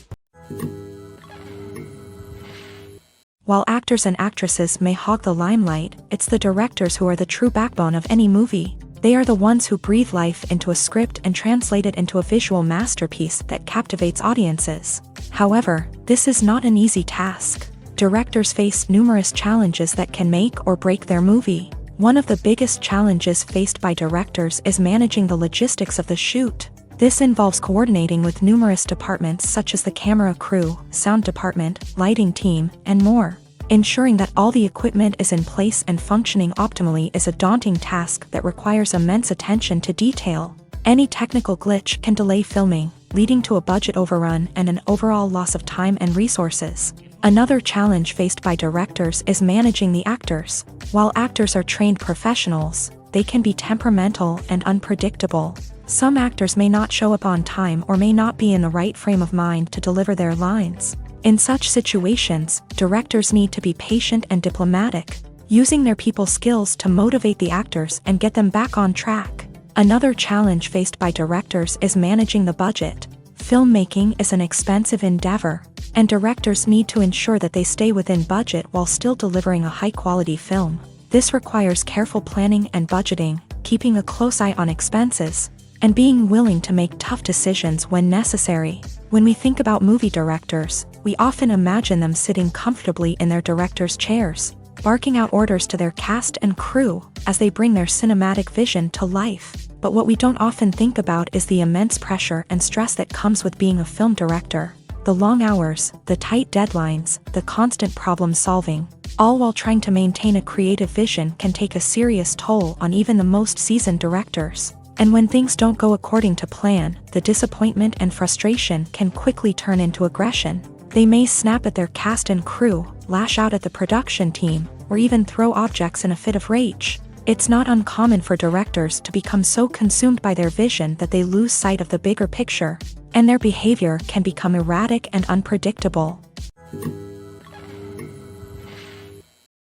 While actors and actresses may hog the limelight, it's the directors who are the true backbone of any movie. They are the ones who breathe life into a script and translate it into a visual masterpiece that captivates audiences. However, this is not an easy task. Directors face numerous challenges that can make or break their movie. One of the biggest challenges faced by directors is managing the logistics of the shoot. This involves coordinating with numerous departments such as the camera crew, sound department, lighting team, and more. Ensuring that all the equipment is in place and functioning optimally is a daunting task that requires immense attention to detail. Any technical glitch can delay filming, leading to a budget overrun and an overall loss of time and resources. Another challenge faced by directors is managing the actors. While actors are trained professionals, they can be temperamental and unpredictable. Some actors may not show up on time or may not be in the right frame of mind to deliver their lines. In such situations, directors need to be patient and diplomatic, using their people skills to motivate the actors and get them back on track. Another challenge faced by directors is managing the budget. Filmmaking is an expensive endeavor, and directors need to ensure that they stay within budget while still delivering a high-quality film. This requires careful planning and budgeting, keeping a close eye on expenses, and being willing to make tough decisions when necessary. When we think about movie directors, we often imagine them sitting comfortably in their director's chairs, barking out orders to their cast and crew as they bring their cinematic vision to life. But what we don't often think about is the immense pressure and stress that comes with being a film director. The long hours, the tight deadlines, the constant problem solving, all while trying to maintain a creative vision can take a serious toll on even the most seasoned directors. And when things don't go according to plan, the disappointment and frustration can quickly turn into aggression. They may snap at their cast and crew, lash out at the production team, or even throw objects in a fit of rage. It's not uncommon for directors to become so consumed by their vision that they lose sight of the bigger picture, and their behavior can become erratic and unpredictable.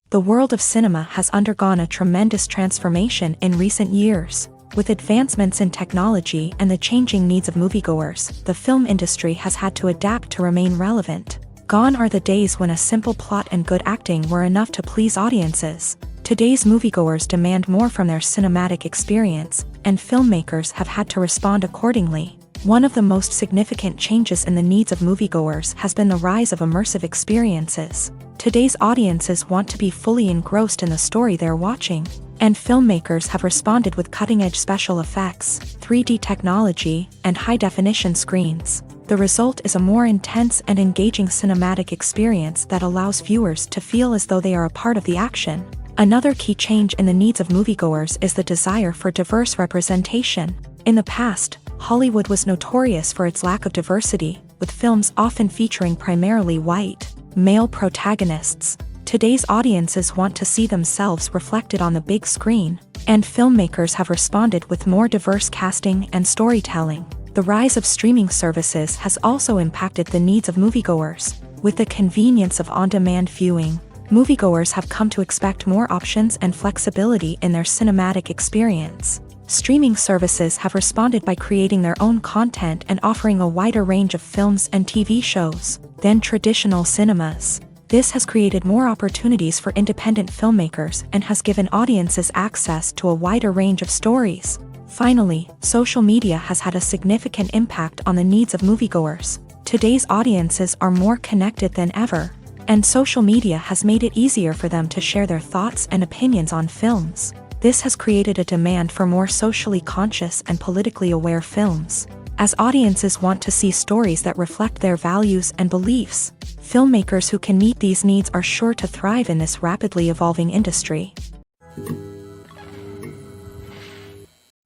The world of cinema has undergone a tremendous transformation in recent years. With advancements in technology and the changing needs of moviegoers, the film industry has had to adapt to remain relevant. Gone are the days when a simple plot and good acting were enough to please audiences. Today's moviegoers demand more from their cinematic experience, and filmmakers have had to respond accordingly. One of the most significant changes in the needs of moviegoers has been the rise of immersive experiences. Today's audiences want to be fully engrossed in the story they're watching, and filmmakers have responded with cutting-edge special effects, 3D technology, and high-definition screens. The result is a more intense and engaging cinematic experience that allows viewers to feel as though they are a part of the action. Another key change in the needs of moviegoers is the desire for diverse representation. In the past, Hollywood was notorious for its lack of diversity, with films often featuring primarily white, male protagonists. Today's audiences want to see themselves reflected on the big screen, and filmmakers have responded with more diverse casting and storytelling. The rise of streaming services has also impacted the needs of moviegoers. With the convenience of on-demand viewing, moviegoers have come to expect more options and flexibility in their cinematic experience. Streaming services have responded by creating their own content and offering a wider range of films and TV shows than traditional cinemas. This has created more opportunities for independent filmmakers and has given audiences access to a wider range of stories. Finally, social media has had a significant impact on the needs of moviegoers. Today's audiences are more connected than ever, and social media has made it easier for them to share their thoughts and opinions on films. This has created a demand for more socially conscious and politically aware films. As audiences want to see stories that reflect their values and beliefs, filmmakers who can meet these needs are sure to thrive in this rapidly evolving industry.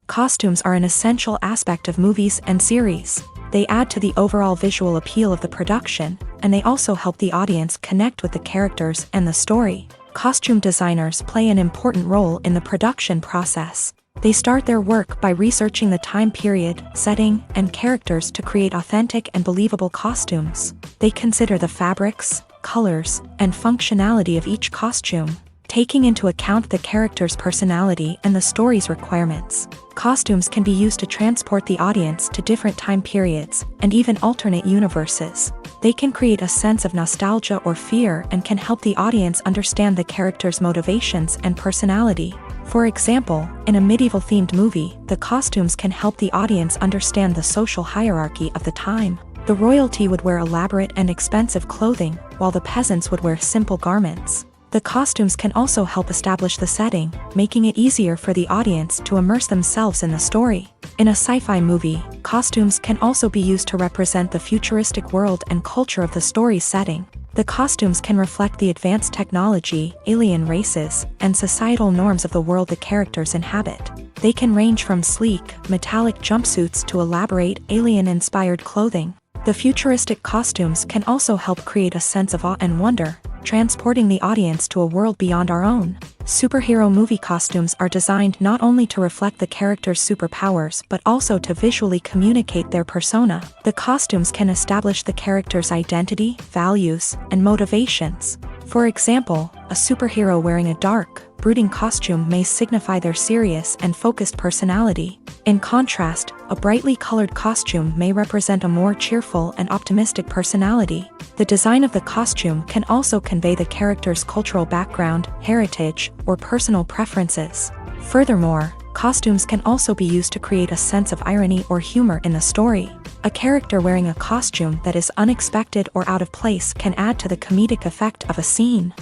Costumes are an essential aspect of movies and series. They add to the overall visual appeal of the production, and they also help the audience connect with the characters and the story. Costume designers play an important role in the production process. They start their work by researching the time period, setting, and characters to create authentic and believable costumes. They consider the fabrics, colors, and functionality of each costume, taking into account the character's personality and the story's requirements. Costumes can be used to transport the audience to different time periods and even alternate universes. They can create a sense of nostalgia or fear and can help the audience understand the character's motivations and personality. For example, in a medieval-themed movie, the costumes can help the audience understand the social hierarchy of the time. The royalty would wear elaborate and expensive clothing, while the peasants would wear simple garments. The costumes can also help establish the setting, making it easier for the audience to immerse themselves in the story. In a sci-fi movie, costumes can also be used to represent the futuristic world and culture of the story's setting. The costumes can reflect the advanced technology, alien races, and societal norms of the world the characters inhabit. They can range from sleek, metallic jumpsuits to elaborate, alien-inspired clothing. The futuristic costumes can also help create a sense of awe and wonder, transporting the audience to a world beyond our own. Superhero movie costumes are designed not only to reflect the character's superpowers but also to visually communicate their persona. The costumes can establish the character's identity, values, and motivations. For example, a superhero wearing a dark, brooding costume may signify their serious and focused personality. In contrast, a brightly colored costume may represent a more cheerful and optimistic personality. The design of the costume can also convey the character's cultural background, heritage, or personal preferences. Furthermore, costumes can also be used to create a sense of irony or humor in the story. A character wearing a costume that is unexpected or out of place can add to the comedic effect of a scene.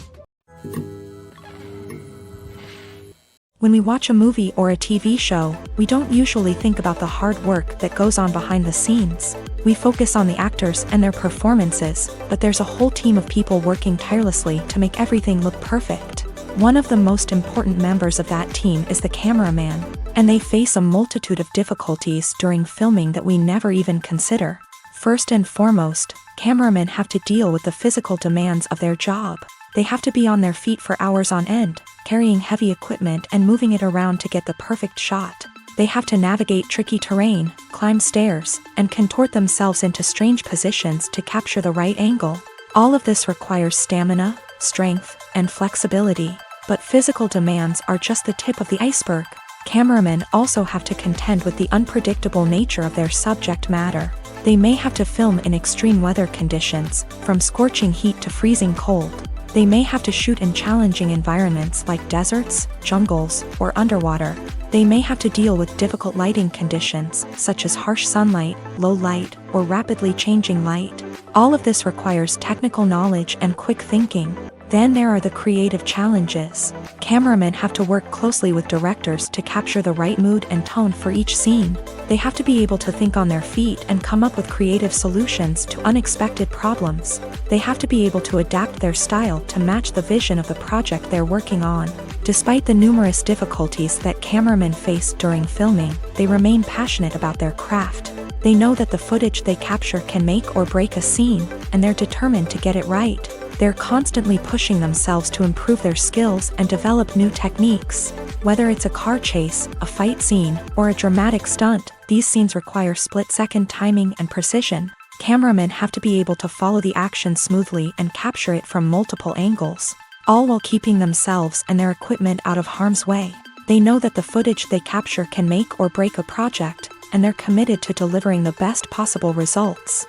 When we watch a movie or a TV show, we don't usually think about the hard work that goes on behind the scenes. We focus on the actors and their performances, but there's a whole team of people working tirelessly to make everything look perfect. One of the most important members of that team is the cameraman, and they face a multitude of difficulties during filming that we never even consider. First and foremost, cameramen have to deal with the physical demands of their job. They have to be on their feet for hours on end, carrying heavy equipment and moving it around to get the perfect shot. They have to navigate tricky terrain, climb stairs, and contort themselves into strange positions to capture the right angle. All of this requires stamina, strength, and flexibility. But physical demands are just the tip of the iceberg. Cameramen also have to contend with the unpredictable nature of their subject matter. They may have to film in extreme weather conditions, from scorching heat to freezing cold. They may have to shoot in challenging environments like deserts, jungles, or underwater. They may have to deal with difficult lighting conditions, such as harsh sunlight, low light, or rapidly changing light. All of this requires technical knowledge and quick thinking. Then there are the creative challenges. Cameramen have to work closely with directors to capture the right mood and tone for each scene. They have to be able to think on their feet and come up with creative solutions to unexpected problems. They have to be able to adapt their style to match the vision of the project they're working on. Despite the numerous difficulties that cameramen face during filming, they remain passionate about their craft. They know that the footage they capture can make or break a scene, and they're determined to get it right. They're constantly pushing themselves to improve their skills and develop new techniques. Whether it's a car chase, a fight scene, or a dramatic stunt, these scenes require split-second timing and precision. Cameramen have to be able to follow the action smoothly and capture it from multiple angles, all while keeping themselves and their equipment out of harm's way. They know that the footage they capture can make or break a project, and they're committed to delivering the best possible results.